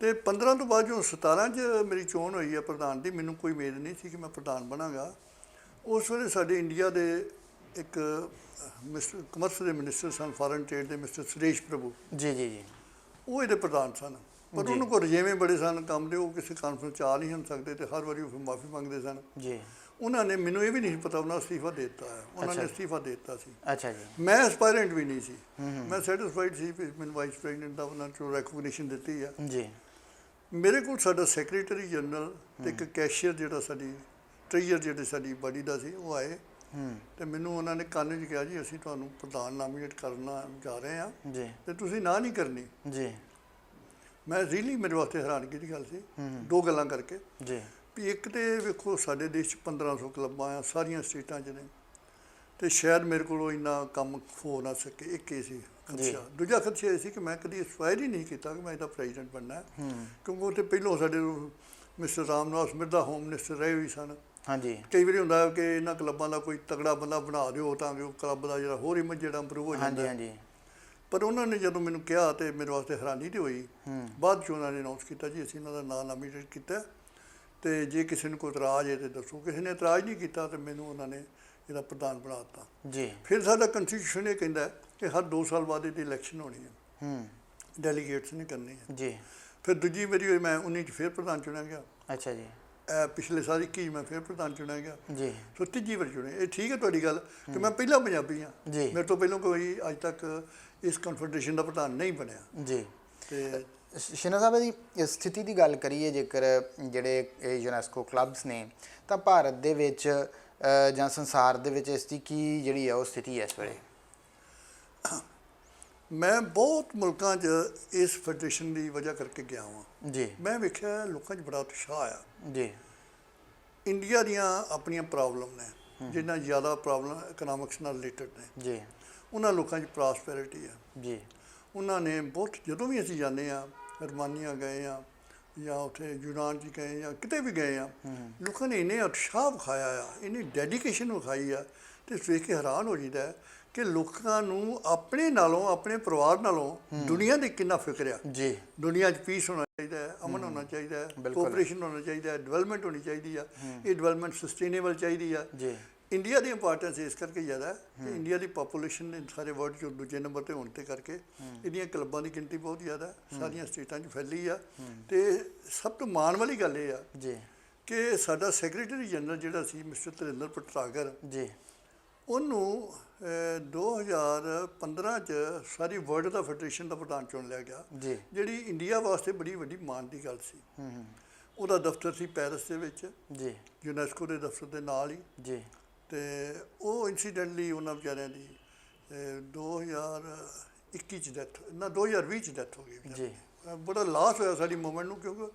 ਤੇ 15 ਤੋਂ ਬਾਅਦ ਜਦੋਂ 17 ਚ ਮੇਰੀ ਚੋਣ ਹੋਈ ਹੈ ਪ੍ਰਧਾਨ ਦੀ, ਮੈਨੂੰ ਕੋਈ ਉਮੀਦ ਨਹੀਂ ਸੀ ਕਿ ਮੈਂ ਪ੍ਰਧਾਨ ਬਣਾਂਗਾ। ਉਸ ਵੇਲੇ ਸਾਡੇ ਇੰਡੀਆ ਦੇ ਇੱਕ ਮਿਸਟਰ ਕਮਰਸ ਦੇ ਮਿਨਿਸਟਰ ਸਨ, ਫਾਰਨ ਟ੍ਰੇਡ ਦੇ, ਮਿਸਟਰ ਸੁਰੇਸ਼ ਪ੍ਰਭੂ। ਜੀ ਜੀ ਜੀ। ਉਹ ਇਹਦੇ ਪ੍ਰਧਾਨ ਸਨ, ਪਰ ਉਹਨਾਂ ਕੋਲ ਰਜੇਵੇਂ ਬੜੇ ਸਨ ਕੰਮ ਦੇ, ਉਹ ਕਿਸੇ ਕਾਨਫਰੰਸ 'ਚ ਆ ਨਹੀਂ ਹੋ ਸਕਦੇ ਤੇ ਹਰ ਵਾਰੀ ਉਹ ਮਾਫੀ ਮੰਗਦੇ ਸਨ। ਜੀ। ਉਹਨਾਂ ਨੇ, ਮੈਨੂੰ ਇਹ ਵੀ ਨਹੀਂ ਪਤਾ ਉਹਨਾਂ ਅਸਤੀਫਾ ਦੇ ਦਿੱਤਾ ਹੈ, ਉਹਨਾਂ ਨੇ ਅਸਤੀਫਾ ਦੇ ਦਿੱਤਾ ਸੀ। ਅੱਛਾ ਜੀ। ਮੈਂ ਐਸਪਾਇਰੈਂਟ ਵੀ ਨਹੀਂ ਸੀ, ਮੈਂ ਸੈਟਿਸਫਾਈਡ ਸੀ ਵੀ ਮੈਨੂੰ ਵਾਈਸ ਪ੍ਰੈਜ਼ੀਡੈਂਟ ਦਾ ਉਹਨਾਂ 'ਚੋਂ ਰੈਕੋਗਨੀਸ਼ਨ ਦਿੱਤੀ ਹੈ। ਜੀ। ਮੇਰੇ ਕੋਲ ਸਾਡਾ ਸੈਕਟਰੀ ਜਨਰਲ ਤੇ ਇੱਕ ਕੈਸ਼ੀਅਰ ਜਿਹੜਾ ਸਾਡੀ ਟ੍ਰੇਜਰ ਜਿਹੜੀ ਸਾਡੀ ਬਾਡੀ ਦਾ ਸੀ, ਉਹ ਆਏ ਤੇ ਮੈਨੂੰ ਉਹਨਾਂ ਨੇ ਕੰਨ 'ਚ ਕਿਹਾ ਜੀ ਅਸੀਂ ਤੁਹਾਨੂੰ ਪ੍ਰਧਾਨ ਨਾਮੀਨੇਟ ਕਰਨਾ ਜਾ ਰਹੇ ਹਾਂ ਜੀ ਤੇ ਤੁਸੀਂ ਨਾ ਨਹੀਂ ਕਰਨੀ। ਜੀ। ਮੈਂ ਰੀਅਲੀ ਮੇਰੇ ਵਾਸਤੇ ਹੈਰਾਨਗੀ ਦੀ ਗੱਲ ਸੀ, ਦੋ ਗੱਲਾਂ ਕਰਕੇ। ਜੀ। ਵੀ ਇੱਕ ਤੇ ਵੇਖੋ ਸਾਡੇ ਦੇਸ਼ 'ਚ 1500 ਕਲੱਬਾਂ ਆ, ਸਾਰੀਆਂ ਸਟੇਟਾਂ 'ਚ ਨੇ, ਤੇ ਸ਼ਾਇਦ ਮੇਰੇ ਕੋਲੋਂ ਇੰਨਾ ਕੰਮ ਹੋ ਨਾ ਸਕੇ, ਇੱਕ ਇਹ ਸੀ ਖਦਸ਼ਾ। ਦੂਜਾ ਖਦਸ਼ਾ ਇਹ ਸੀ ਕਿ ਮੈਂ ਕਦੀ ਐਸਪਾਇਰ ਹੀ ਨਹੀਂ ਕੀਤਾ ਕਿ ਮੈਂ ਇਹਦਾ ਪ੍ਰੈਜ਼ੀਡੈਂਟ ਬਣਨਾ ਹੈ, ਕਿਉਂਕਿ ਉੱਥੇ ਪਹਿਲੋਂ ਸਾਡੇ ਮਿਸਟਰ ਰਾਮਨਾਥ ਮਿਰਧਾ ਹੋਮ ਮਿਨਿਸਟਰ ਰਹੇ ਵੀ ਸਨ। ਹਾਂਜੀ। ਕਈ ਵਾਰੀ ਹੁੰਦਾ ਕਿ ਇਹਨਾਂ ਕਲੱਬਾਂ ਦਾ ਕੋਈ ਤਗੜਾ ਬੰਦਾ ਬਣਾ ਦਿਓ ਤਾਂ ਕਿ ਉਹ ਕਲੱਬ ਦਾ ਜਿਹੜਾ ਹੋਰ ਇਮੇਜ ਜਿਹੜਾ ਇੰਪਰੂਵ ਹੋ ਜਾਂਦਾ। ਹਾਂਜੀ। ਪਰ ਉਹਨਾਂ ਨੇ ਜਦੋਂ ਮੈਨੂੰ ਕਿਹਾ ਤੇ ਮੇਰੇ ਵਾਸਤੇ ਹੈਰਾਨੀ ਤੇ ਹੋਈ। ਬਾਅਦ 'ਚ ਉਹਨਾਂ ਨੇ ਅਨਾਉਂਸ ਕੀਤਾ ਜੀ ਅਸੀਂ ਇਹਨਾਂ ਦਾ ਨਾਂ ਨਾਮੀਨੇਟ ਕੀਤਾ ਤੇ ਜੇ ਕਿਸੇ ਨੂੰ ਕੋਈ ਇਤਰਾਜ਼ ਹੈ ਤੇ ਦੱਸੋ। ਕਿਸੇ ਨੇ ਇਤਰਾਜ਼ ਨਹੀਂ ਕੀਤਾ ਤੇ ਮੈਨੂੰ ਉਹਨਾਂ ਨੇ ਇਹਦਾ ਪ੍ਰਧਾਨ ਬਣਾ ਦਿੱਤਾ। ਜੀ। ਫਿਰ ਸਾਡਾ ਕੰਸਟੀਟਿਊਸ਼ਨ ਇਹ ਕਹਿੰਦਾ ਕਿ ਹਰ 2 ਸਾਲ ਬਾਅਦ ਇਹਦੀ ਇਲੈਕਸ਼ਨ ਹੋਣੀ ਹੈ, ਡੈਲੀਗੇਟਸ ਨੇ ਕਰਨੀ ਹੈ। ਜੀ। ਫਿਰ ਦੂਜੀ ਵਾਰੀ ਹੋਈ, ਮੈਂ 19 'ਚ ਫਿਰ ਪ੍ਰਧਾਨ ਚੁਣਿਆ ਗਿਆ। ਅੱਛਾ ਜੀ। ਪਿਛਲੇ ਸਾਲ 21 ਮੈਂ ਫਿਰ ਪ੍ਰਧਾਨ ਚੁਣਿਆ ਗਿਆ। ਜੀ। ਸੋ ਤੀਜੀ ਵਾਰ ਚੁਣਿਆ। ਇਹ ਠੀਕ ਹੈ ਤੁਹਾਡੀ ਗੱਲ ਕਿ ਮੈਂ ਪਹਿਲਾਂ ਪੰਜਾਬੀ ਹਾਂ, ਮੇਰੇ ਤੋਂ ਪਹਿਲਾਂ ਕੋਈ ਅੱਜ ਤੱਕ ਇਸ ਕਨਫੈਡਰੇਸ਼ਨ ਦਾ ਪ੍ਰਧਾਨ ਨਹੀਂ ਬਣਿਆ। ਜੀ। ਤੇ ਸ਼ਿਨਾ ਸਾਹਿਬ ਦੀ ਸਥਿਤੀ ਦੀ ਗੱਲ ਕਰੀਏ ਜੇਕਰ, ਜਿਹੜੇ ਯੂਨੈਸਕੋ ਕਲੱਬਸ ਨੇ, ਤਾਂ ਭਾਰਤ ਦੇ ਵਿੱਚ ਜਾਂ ਸੰਸਾਰ ਦੇ ਵਿੱਚ ਇਸ ਦੀ ਕੀ ਜਿਹੜੀ ਹੈ ਉਹ ਸਥਿਤੀ ਹੈ ਇਸ ਵੇਲੇ? ਮੈਂ ਬਹੁਤ ਮੁਲਕਾਂ 'ਚ ਇਸ ਫੈਡਰੇਸ਼ਨ ਦੀ ਵਜ੍ਹਾ ਕਰਕੇ ਗਿਆ ਹਾਂ ਜੀ। ਮੈਂ ਵੇਖਿਆ ਲੋਕਾਂ 'ਚ ਬੜਾ ਉਤਸ਼ਾਹ ਆ। ਜੀ। ਇੰਡੀਆ ਦੀਆਂ ਆਪਣੀਆਂ ਪ੍ਰੋਬਲਮ ਨੇ, ਜਿੰਨਾ ਜ਼ਿਆਦਾ ਪ੍ਰੋਬਲਮ ਇਕਨੋਮਿਕਸ ਨਾਲ ਰਿਲੇਟਡ ਨੇ। ਜੀ। ਉਹਨਾਂ ਲੋਕਾਂ 'ਚ ਪ੍ਰੋਸਪੈਰਿਟੀ ਆ। ਜੀ। ਉਹਨਾਂ ਨੇ ਬਹੁਤ, ਜਦੋਂ ਵੀ ਅਸੀਂ ਜਾਂਦੇ ਹਾਂ, ਰਮਾਨੀਆ ਗਏ ਹਾਂ ਜਾਂ ਉੱਥੇ ਯੂਨਾਨ 'ਚ ਗਏ ਜਾਂ ਕਿਤੇ ਵੀ ਗਏ ਹਾਂ, ਲੋਕਾਂ ਨੇ ਇੰਨੇ ਉਤਸ਼ਾਹ ਵਿਖਾਇਆ ਆ, ਇੰਨੀ ਡੈਡੀਕੇਸ਼ਨ ਵਿਖਾਈ ਆ, ਤੇ ਵੇਖ ਕੇ ਹੈਰਾਨ ਹੋ ਜਾਂਦਾ ਕਿ ਲੋਕਾਂ ਨੂੰ ਆਪਣੇ ਨਾਲੋਂ, ਆਪਣੇ ਪਰਿਵਾਰ ਨਾਲੋਂ ਦੁਨੀਆ ਦੀ ਕਿੰਨਾ ਫਿਕਰ ਆ। ਜੀ। ਦੁਨੀਆ 'ਚ ਪੀਸ ਹੋਣਾ ਚਾਹੀਦਾ ਹੈ, ਅਮਨ ਹੋਣਾ ਚਾਹੀਦਾ ਹੈ, ਕੋਆਪਰੇਸ਼ਨ ਹੋਣਾ ਚਾਹੀਦਾ ਹੈ, ਡਿਵੈਲਪਮੈਂਟ ਹੋਣੀ ਚਾਹੀਦੀ ਆ। ਇਹ ਡਿਵੈਲਪਮੈਂਟ ਸਸਟੇਨੇਬਲ ਚਾਹੀਦੀ ਆ। ਜੀ। ਇੰਡੀਆ ਦੀ ਇੰਪੋਰਟੈਂਸ ਇਸ ਕਰਕੇ ਜ਼ਿਆਦਾ ਹੈ ਕਿ ਇੰਡੀਆ ਦੀ ਪਾਪੂਲੇਸ਼ਨ ਨੇ ਸਾਰੇ ਵਰਲਡ 'ਚ ਦੂਜੇ ਨੰਬਰ 'ਤੇ ਹੋਣ ਤੇ ਕਰਕੇ ਇਹਦੀਆਂ ਕਲੱਬਾਂ ਦੀ ਗਿਣਤੀ ਬਹੁਤ ਜ਼ਿਆਦਾ ਸਾਰੀਆਂ ਸਟੇਟਾਂ 'ਚ ਫੈਲੀ ਆ। ਤੇ ਸਭ ਤੋਂ ਮਾਣ ਵਾਲੀ ਗੱਲ ਇਹ ਆ ਜੀ ਕਿ ਸਾਡਾ ਸੈਕਟਰੀ ਜਨਰਲ ਜਿਹੜਾ ਸੀ ਮਿਸਟਰ ਧਰਿੰਦਰ ਭਟਨਾਗਰ ਜੀ, ਉਹਨੂੰ 2015 'ਚ ਸਾਰੀ ਵਰਲਡ ਦਾ ਫੈਡਰੇਸ਼ਨ ਦਾ ਪ੍ਰਧਾਨ ਚੁਣ ਲਿਆ ਗਿਆ ਜੀ, ਜਿਹੜੀ ਇੰਡੀਆ ਵਾਸਤੇ ਬੜੀ ਵੱਡੀ ਮਾਣ ਦੀ ਗੱਲ ਸੀ। ਉਹਦਾ ਦਫ਼ਤਰ ਸੀ ਪੈਰਿਸ ਦੇ ਵਿੱਚ ਜੀ, ਯੂਨੈਸਕੋ ਦੇ ਦਫ਼ਤਰ ਦੇ ਨਾਲ ਹੀ ਜੀ। ਤੇ ਉਹ ਇੰਸੀਡੈਂਟਲੀ ਉਹਨਾਂ ਵਿਚਾਰਿਆਂ ਦੀ 2021 'ਚ ਡੈਥ, ਨਾ 2020 'ਚ ਡੈਥ ਹੋ ਗਈ ਜੀ। ਬੜਾ ਲਾਸ ਹੋਇਆ ਸਾਡੀ ਮੂਵਮੈਂਟ ਨੂੰ, ਕਿਉਂਕਿ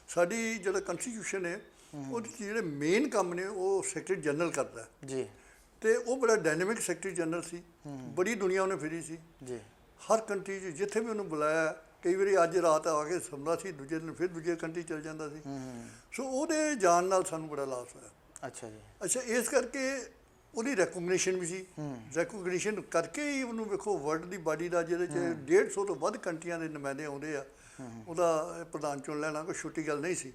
ਸਾਡੀ ਜਿਹੜਾ ਕੰਸਟੀਟਿਊਸ਼ਨ ਹੈ ਉਹਦੇ 'ਚ ਜਿਹੜੇ ਮੇਨ ਕੰਮ ਨੇ ਉਹ ਸੈਕਟਰੀ ਜਨਰਲ ਕਰਦਾ ਜੀ। ਤੇ ਉਹ ਬੜਾ ਡਾਇਨਾਮਿਕ ਸੈਕਟਰੀ ਜਨਰਲ ਸੀ, ਬੜੀ ਦੁਨੀਆ ਉਹਨੇ ਫਿਰੀ ਸੀ ਜੀ, ਹਰ ਕੰਟਰੀ 'ਚ ਜਿੱਥੇ ਵੀ ਉਹਨੂੰ ਬੁਲਾਇਆ। ਕਈ ਵਾਰੀ ਅੱਜ ਰਾਤ ਆ ਕੇ ਸੌਂਦਾ ਸੀ, ਦੂਜੇ ਦਿਨ ਫਿਰ ਦੂਜੇ ਕੰਟਰੀ ਚਲ ਜਾਂਦਾ ਸੀ। ਸੋ ਉਹਦੇ ਜਾਣ ਨਾਲ ਸਾਨੂੰ ਬੜਾ ਲਾਸ ਹੋਇਆ। ਅੱਛਾ ਜੀ। ਅੱਛਾ, ਇਸ ਕਰਕੇ ਉਹਦੀ ਰੈਕੋਗਨੀਸ਼ਨ ਵੀ ਸੀ। ਰੈਕੋਗਨੀਸ਼ਨ ਕਰਕੇ ਹੀ ਉਹਨੂੰ ਵੇਖੋ ਵਰਲਡ ਦੀ ਬਾਡੀ ਦਾ, ਜਿਹਦੇ 'ਚ 150 ਤੋਂ ਵੱਧ ਕੰਟਰੀਆਂ ਦੇ ਨੁਮਾਇੰਦੇ ਆਉਂਦੇ ਆ, ਉਹਦਾ ਪ੍ਰਧਾਨ ਚੁਣ ਲੈਣਾ ਕੋਈ ਛੋਟੀ ਗੱਲ ਨਹੀਂ ਸੀ।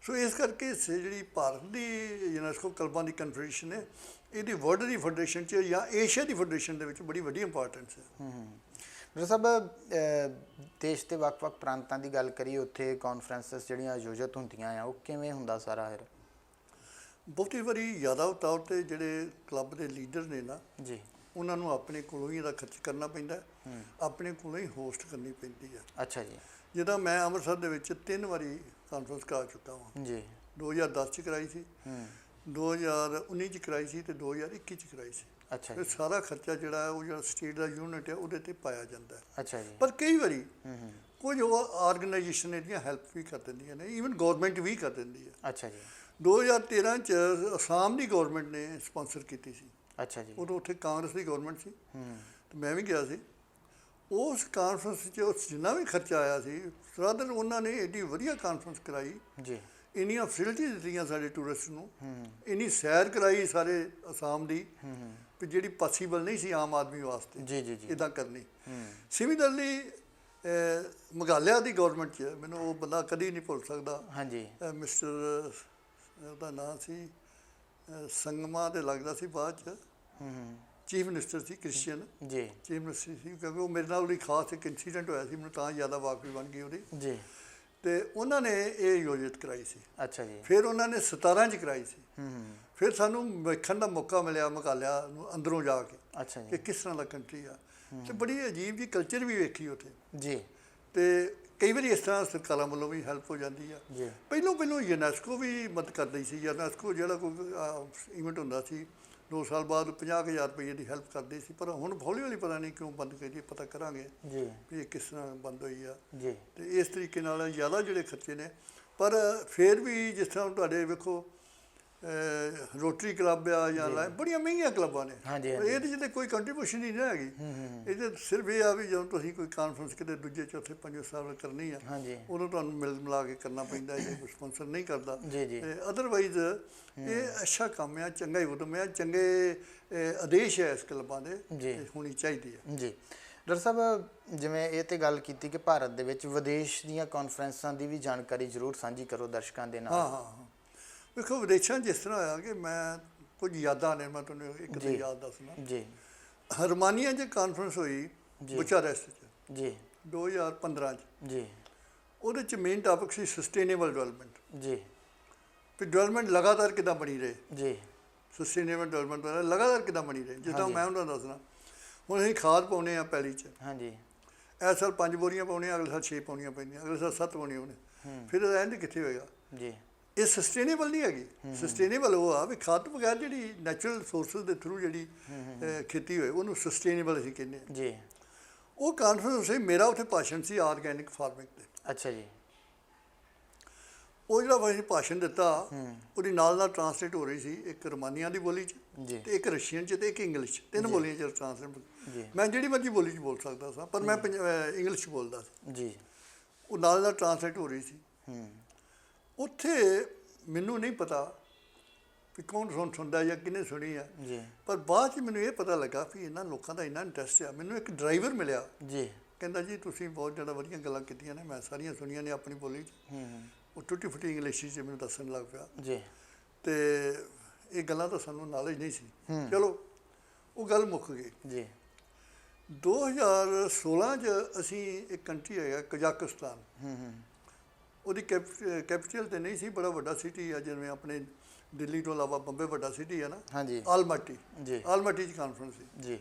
ਸੋ ਇਸ ਕਰਕੇ ਜਿਹੜੀ ਭਾਰਤ ਦੀ ਯੂਨੈਸਕੋ ਕਲੱਬਾਂ ਦੀ ਕਨਫੈਡਰੇਸ਼ਨ ਹੈ, ਇਹਦੀ ਵਰਲਡ ਦੀ ਫੈਡਰੇਸ਼ਨ 'ਚ ਜਾਂ ਏਸ਼ੀਆ ਦੀ ਫੈਡਰੇਸ਼ਨ ਦੇ ਵਿੱਚ ਬੜੀ ਵੱਡੀ ਇੰਪੋਰਟੈਂਸ ਹੈ। ਡਾਕਟਰ ਸਾਹਿਬ, ਦੇਸ਼ ਦੇ ਵੱਖ-ਵੱਖ ਪ੍ਰਾਂਤਾਂ ਦੀ ਗੱਲ ਕਰੀਏ, ਉੱਥੇ ਕਾਨਫਰੰਸਿਸ ਜਿਹੜੀਆਂ ਆਯੋਜਿਤ ਹੁੰਦੀਆਂ ਆ, ਉਹ ਕਿਵੇਂ ਹੁੰਦਾ ਸਾਰਾ? ਫਿਰ ਬਹੁਤੀ ਵਾਰੀ ਜ਼ਿਆਦਾ ਤੌਰ 'ਤੇ ਜਿਹੜੇ ਕਲੱਬ ਦੇ ਲੀਡਰ ਨੇ ਨਾ ਜੀ, ਉਹਨਾਂ ਨੂੰ ਆਪਣੇ ਕੋਲੋਂ ਹੀ ਇਹਦਾ ਖਰਚ ਕਰਨਾ ਪੈਂਦਾ, ਆਪਣੇ ਕੋਲੋਂ ਹੀ ਹੋਸਟ ਕਰਨੀ ਪੈਂਦੀ ਹੈ। ਅੱਛਾ ਜੀ। ਜਿੱਦਾਂ ਮੈਂ ਅੰਮ੍ਰਿਤਸਰ ਦੇ ਵਿੱਚ 3 ਵਾਰੀ ਕਾਨਫਰੰਸ ਕਰਾ ਚੁੱਕਾ ਹਾਂ ਜੀ। 2010 'ਚ ਕਰਾਈ ਸੀ, 2019 'ਚ ਕਰਾਈ ਸੀ ਤੇ 2021 'ਚ ਕਰਾਈ ਸੀ। ਅੱਛਾ ਜੀ। ਸਾਰਾ ਖਰਚਾ ਜਿਹੜਾ ਉਹ ਜਿਹੜਾ ਸਟੇਟ ਦਾ ਯੂਨਿਟ ਹੈ ਉਹਦੇ 'ਤੇ ਪਾਇਆ ਜਾਂਦਾ ਹੈ। ਅੱਛਾ ਜੀ। ਪਰ ਕਈ ਵਾਰੀ ਕੁਝ ਉਹ ਆਰਗੇਨਾਈਜੇਸ਼ਨ ਇਹਦੀਆਂ ਹੈਲਪ ਵੀ ਕਰ ਦਿੰਦੀਆਂ ਨੇ, ਈਵਨ ਗੌਰਮੈਂਟ ਵੀ ਕਰ ਦਿੰਦੀ ਹੈ। ਅੱਛਾ ਜੀ। 2013 'ਚ ਅਸਾਮ ਦੀ ਗੌਰਮੈਂਟ ਨੇ ਸਪਾਂਸਰ ਕੀਤੀ ਸੀ। ਅੱਛਾ ਜੀ। ਉਦੋਂ ਉੱਥੇ ਕਾਂਗਰਸ ਦੀ ਗੌਰਮੈਂਟ ਸੀ ਤੇ ਮੈਂ ਵੀ ਗਿਆ ਸੀ। ਉਸ ਕਾਨਫਰੰਸ 'ਚ ਜਿੰਨਾ ਵੀ ਖਰਚਾ ਆਇਆ ਸੀ ਰਾਦਰ ਉਹਨਾਂ ਨੇ ਏਡੀ ਵਧੀਆ ਕਾਨਫਰੰਸ ਕਰਾਈ ਜੀ ਇੰਨੀਆਂ ਫੈਸਿਲਿਟੀ ਦਿੱਤੀਆਂ ਸਾਡੇ ਟੂਰਿਸਟ ਨੂੰ ਇੰਨੀ ਸੈਰ ਕਰਾਈ ਸਾਰੇ ਅਸਾਮ ਦੀ ਵੀ ਜਿਹੜੀ ਪੋਸੀਬਲ ਨਹੀਂ ਸੀ ਆਮ ਆਦਮੀ ਵਾਸਤੇ ਜੀ ਜੀ ਜੀ ਇੱਦਾਂ ਕਰਨੀ ਸਿਮਿਲਰਲੀ ਮੇਘਾਲਿਆ ਦੀ ਗਵਰਨਮੈਂਟ 'ਚ ਮੈਨੂੰ ਉਹ ਬੰਦਾ ਕਦੀ ਨਹੀਂ ਭੁੱਲ ਸਕਦਾ ਹਾਂਜੀ ਮਿਸਟਰ ਉਹਦਾ ਨਾਂ ਸੀ ਸੰਗਮਾ ਤੇ ਲੱਗਦਾ ਸੀ ਬਾਅਦ 'ਚ ਚੀਫ ਮਿਨਿਸਟਰ ਸੀ ਕ੍ਰਿਸਚੀਅਨ ਜੀ ਚੀਫ ਮਿਨਿਸਟਰ ਸੀ ਕਿਉਂਕਿ ਉਹ ਮੇਰੇ ਨਾਲ ਉਹਦੀ ਖਾਸ ਇੱਕ ਇੰਸੀਡੈਂਟ ਹੋਇਆ ਸੀ ਮੈਨੂੰ ਤਾਂ ਜ਼ਿਆਦਾ ਵਾਕਫੀ ਬਣ ਗਈ ਉਹਦੀ ਜੀ ਤੇ ਉਹਨਾਂ ਨੇ ਇਹ ਯੋਜਿਤ ਕਰਾਈ ਸੀ ਅੱਛਾ ਜੀ ਫਿਰ ਉਹਨਾਂ ਨੇ 17 'ਚ ਕਰਾਈ ਸੀ ਫਿਰ ਸਾਨੂੰ ਵੇਖਣ ਦਾ ਮੌਕਾ ਮਿਲਿਆ ਮੇਘਾਲਿਆ ਨੂੰ ਅੰਦਰੋਂ ਜਾ ਕੇ ਅੱਛਾ ਕਿ ਜੀ ਕਿਸ ਤਰ੍ਹਾਂ ਦਾ ਕੰਟਰੀ ਆ ਤੇ ਬੜੀ ਅਜੀਬ ਜੀ ਕਲਚਰ ਵੀ ਵੇਖੀ ਉੱਥੇ ਜੀ ਤੇ ਕਈ ਵਾਰੀ ਇਸ ਤਰ੍ਹਾਂ ਸਰਕਾਰਾਂ ਵੱਲੋਂ ਵੀ ਹੈਲਪ ਹੋ ਜਾਂਦੀ ਆ ਜੀ ਪਹਿਲੋਂ ਯੂਨੈਸਕੋ ਵੀ ਮਦਦ ਕਰਦੀ ਸੀ ਯੂਨੈਸਕੋ ਜਿਹੜਾ ਕੋਈ ਇਵੈਂਟ ਹੁੰਦਾ ਸੀ 2 ਸਾਲ ਬਾਅਦ 50,000 ਰੁਪਏ ਦੀ ਹੈਲਪ ਕਰਦੀ ਸੀ ਪਰ ਹੁਣ ਹੌਲੀ ਹੌਲੀ ਪਤਾ ਨਹੀਂ ਕਿਉਂ ਬੰਦ ਕਰੀ ਪਤਾ ਕਰਾਂਗੇ ਜੀ ਵੀ ਇਹ ਕਿਸ ਤਰ੍ਹਾਂ ਬੰਦ ਹੋਈ ਆ ਜੀ ਤੇ ਇਸ ਤਰੀਕੇ ਨਾਲ ਜ਼ਿਆਦਾ ਜਿਹੜੇ ਖਰਚੇ ਨੇ ਪਰ ਫਿਰ ਵੀ ਜਿਸ ਤਰ੍ਹਾਂ ਤੁਹਾਡੇ ਵੇਖੋ ਰੋਟਰੀ ਕਲੱਬ ਆ ਜਾਂ ਬੜੀਆਂ ਮਹਿੰਗੀਆਂ ਕਲੱਬਾਂ ਨੇ ਹਾਂਜੀ ਇਹਦੇ 'ਚ ਤਾਂ ਕੋਈ ਕੰਟਰੀਬਿਊਸ਼ਨ ਹੀ ਨਹੀਂ ਹੈਗੀ ਇਹ ਤਾਂ ਸਿਰਫ ਇਹ ਆ ਵੀ ਜਦੋਂ ਤੁਸੀਂ ਕੋਈ ਕਾਨਫਰੰਸ ਕਿਤੇ ਦੂਜੇ ਚੌਥੇ ਪੰਜਵੇਂ ਸਾਲ ਕਰਨੀ ਆ ਹਾਂਜੀ ਉਦੋਂ ਤੁਹਾਨੂੰ ਮਿਲਾ ਕੇ ਕਰਨਾ ਪੈਂਦਾ ਜੇ ਕੋਈ ਸਪਾਂਸਰ ਨਹੀਂ ਕਰਦਾ ਜੀ ਜੀ ਤੇ ਅਦਰਵਾਈਜ਼ ਇਹ ਅੱਛਾ ਕੰਮ ਆ ਚੰਗਾ ਹੀ ਉਦਮ ਆ ਚੰਗੇ ਆਦੇਸ਼ ਹੈ ਇਸ ਕਲੱਬਾਂ ਦੇ ਜੀ ਹੋਣੀ ਚਾਹੀਦੀ ਹੈ ਜੀ ਡਾਕਟਰ ਸਾਹਿਬ ਜਿਵੇਂ ਇਹ ਤੇ ਗੱਲ ਕੀਤੀ ਕਿ ਭਾਰਤ ਦੇ ਵਿੱਚ ਵਿਦੇਸ਼ ਦੀਆਂ ਕਾਨਫਰੰਸਾਂ ਦੀ ਵੀ ਜਾਣਕਾਰੀ ਜ਼ਰੂਰ ਸਾਂਝੀ ਕਰੋ ਦਰਸ਼ਕਾਂ ਦੇ ਨਾਲ ਹਾਂ ਵੇਖੋ ਵਿਦੇਸ਼ਾਂ ਜਿਸ ਤਰ੍ਹਾਂ ਹੋਇਆ ਕਿ ਮੈਂ ਕੁਝ ਯਾਦਾਂ ਨੇ ਮੈਂ ਤੁਹਾਨੂੰ ਇੱਕ ਤੇ ਯਾਦ ਦੱਸਣਾ ਜੀ ਹਰਮਾਨੀਆ 'ਚ ਕਾਨਫਰੰਸ ਹੋਈ ਬੁਚਾਰੈਸਟ 'ਚ ਜੀ 2015 'ਚ ਜੀ ਉਹਦੇ 'ਚ ਮੇਨ ਟਾਪਿਕ ਸੀ ਸਸਟੇਨੇਬਲ ਡਿਵੈਲਪਮੈਂਟ ਜੀ ਵੀ ਡਿਵੈਲਪਮੈਂਟ ਲਗਾਤਾਰ ਕਿੱਦਾਂ ਬਣੀ ਰਹੇ ਜੀ ਸਸਟੇਨੇਬਲ ਡਿਵੈਲਪਮੈਂਟ ਲਗਾਤਾਰ ਕਿੱਦਾਂ ਬਣੀ ਰਹੇ ਜਿੱਦਾਂ ਮੈਂ ਉਹਨਾਂ ਨੂੰ ਦੱਸਣਾ ਹੁਣ ਅਸੀਂ ਖਾਦ ਪਾਉਂਦੇ ਆ ਪੈਲੀ 'ਚ ਹਾਂਜੀ ਇਸ ਸਾਲ 5 ਬੋਰੀਆਂ ਪਾਉਣੀਆਂ ਅਗਲੇ ਸਾਲ 6 ਪਾਉਣੀਆਂ ਪੈਂਦੀਆਂ ਅਗਲੇ ਸਾਲ 7 ਪਾਉਣੀਆਂ ਉਹਨੇ ਫਿਰ ਐਂਡ ਕਿੱਥੇ ਹੋਏਗਾ ਜੀ ਇਹ ਸਸਟੇਨੇਬਲ ਨਹੀਂ ਹੈਗੀ ਸਸਟੇਨੇਬਲ ਉਹ ਆ ਵੀ ਖਾਦ ਤੋਂ ਬਗੈਰ ਜਿਹੜੀ ਨੈਚੁਰਲ ਸੋਰਸਸ ਦੇ ਥਰੂ ਜਿਹੜੀ ਖੇਤੀ ਹੋਏ ਉਹਨੂੰ ਸਸਟੇਨੇਬਲ ਅਸੀਂ ਕਹਿੰਦੇ ਹਾਂ ਜੀ ਉਹ ਕਾਨਫਰੰਸ ਸੀ ਮੇਰਾ ਉੱਥੇ ਭਾਸ਼ਣ ਸੀ ਆਰਗੈਨਿਕ ਫਾਰਮਿੰਗ ਤੇ ਅੱਛਾ ਜੀ ਉਹ ਜਿਹੜਾ ਅਸੀਂ ਭਾਸ਼ਣ ਦਿੱਤਾ ਉਹਦੀ ਨਾਲ ਟਰਾਂਸਲੇਟ ਹੋ ਰਹੀ ਸੀ ਇੱਕ ਰਮਾਨੀਆ ਦੀ ਬੋਲੀ 'ਚ ਜੀ ਤੇ ਇੱਕ ਰਸ਼ੀਅਨ 'ਚ ਤੇ ਇੱਕ ਇੰਗਲਿਸ਼ 'ਚ 3 ਬੋਲੀਆਂ 'ਚ ਟਰਾਂਸਲੇਟ ਜੀ ਮੈਂ ਜਿਹੜੀ ਮਰਜ਼ੀ ਬੋਲੀ 'ਚ ਬੋਲ ਸਕਦਾ ਸਾਂ ਪਰ ਮੈਂ ਇੰਗਲਿਸ਼ 'ਚ ਬੋਲਦਾ ਸੀ ਜੀ ਉਹ ਨਾਲ ਟਰਾਂਸਲੇਟ ਹੋ ਰਹੀ ਸੀ ਉੱਥੇ ਮੈਨੂੰ ਨਹੀਂ ਪਤਾ ਕਿ ਕੌਣ ਸੁਣਦਾ ਜਾਂ ਕਿਹਨੇ ਸੁਣੀ ਆ ਜੀ ਪਰ ਬਾਅਦ 'ਚ ਮੈਨੂੰ ਇਹ ਪਤਾ ਲੱਗਾ ਕਿ ਇਹਨਾਂ ਲੋਕਾਂ ਦਾ ਇੰਨਾ ਇੰਟਰਸਟ ਆ ਮੈਨੂੰ ਇੱਕ ਡਰਾਈਵਰ ਮਿਲਿਆ ਜੀ ਕਹਿੰਦਾ ਜੀ ਤੁਸੀਂ ਬਹੁਤ ਜ਼ਿਆਦਾ ਵਧੀਆ ਗੱਲਾਂ ਕੀਤੀਆਂ ਨੇ ਮੈਂ ਸਾਰੀਆਂ ਸੁਣੀਆਂ ਨੇ ਆਪਣੀ ਬੋਲੀ 'ਚ ਉਹ ਟੁੱਟੀ ਫੁੱਟੀ ਇੰਗਲਿਸ਼ 'ਚ ਮੈਨੂੰ ਦੱਸਣ ਲੱਗ ਪਿਆ ਜੀ ਤੇ ਇਹ ਗੱਲਾਂ ਤਾਂ ਸਾਨੂੰ ਨੌਲੇਜ ਨਹੀਂ ਸੀ ਚਲੋ ਉਹ ਗੱਲ ਮੁੱਕ ਗਈ ਜੀ 2016 'ਚ ਅਸੀਂ ਇੱਕ ਕੰਟਰੀ ਹੈਗਾ ਕਜ਼ਾਕਿਸਤਾਨ ਉਹਦੀ ਕੈਪੀਟਲ ਤੇ ਨਹੀਂ ਸੀ ਬੜਾ ਵੱਡਾ ਸਿਟੀ ਆ ਜਿਵੇਂ ਆਪਣੇ ਦਿੱਲੀ ਤੋਂ ਇਲਾਵਾ ਬੰਬੇ ਵੱਡਾ ਸਿਟੀ ਹੈ ਨਾ ਹਾਂਜੀ ਆਲਮਾਟੀ ਜੀ ਆਲਮਾਟੀ 'ਚ ਕਾਨਫਰੰਸ ਸੀ ਜੀ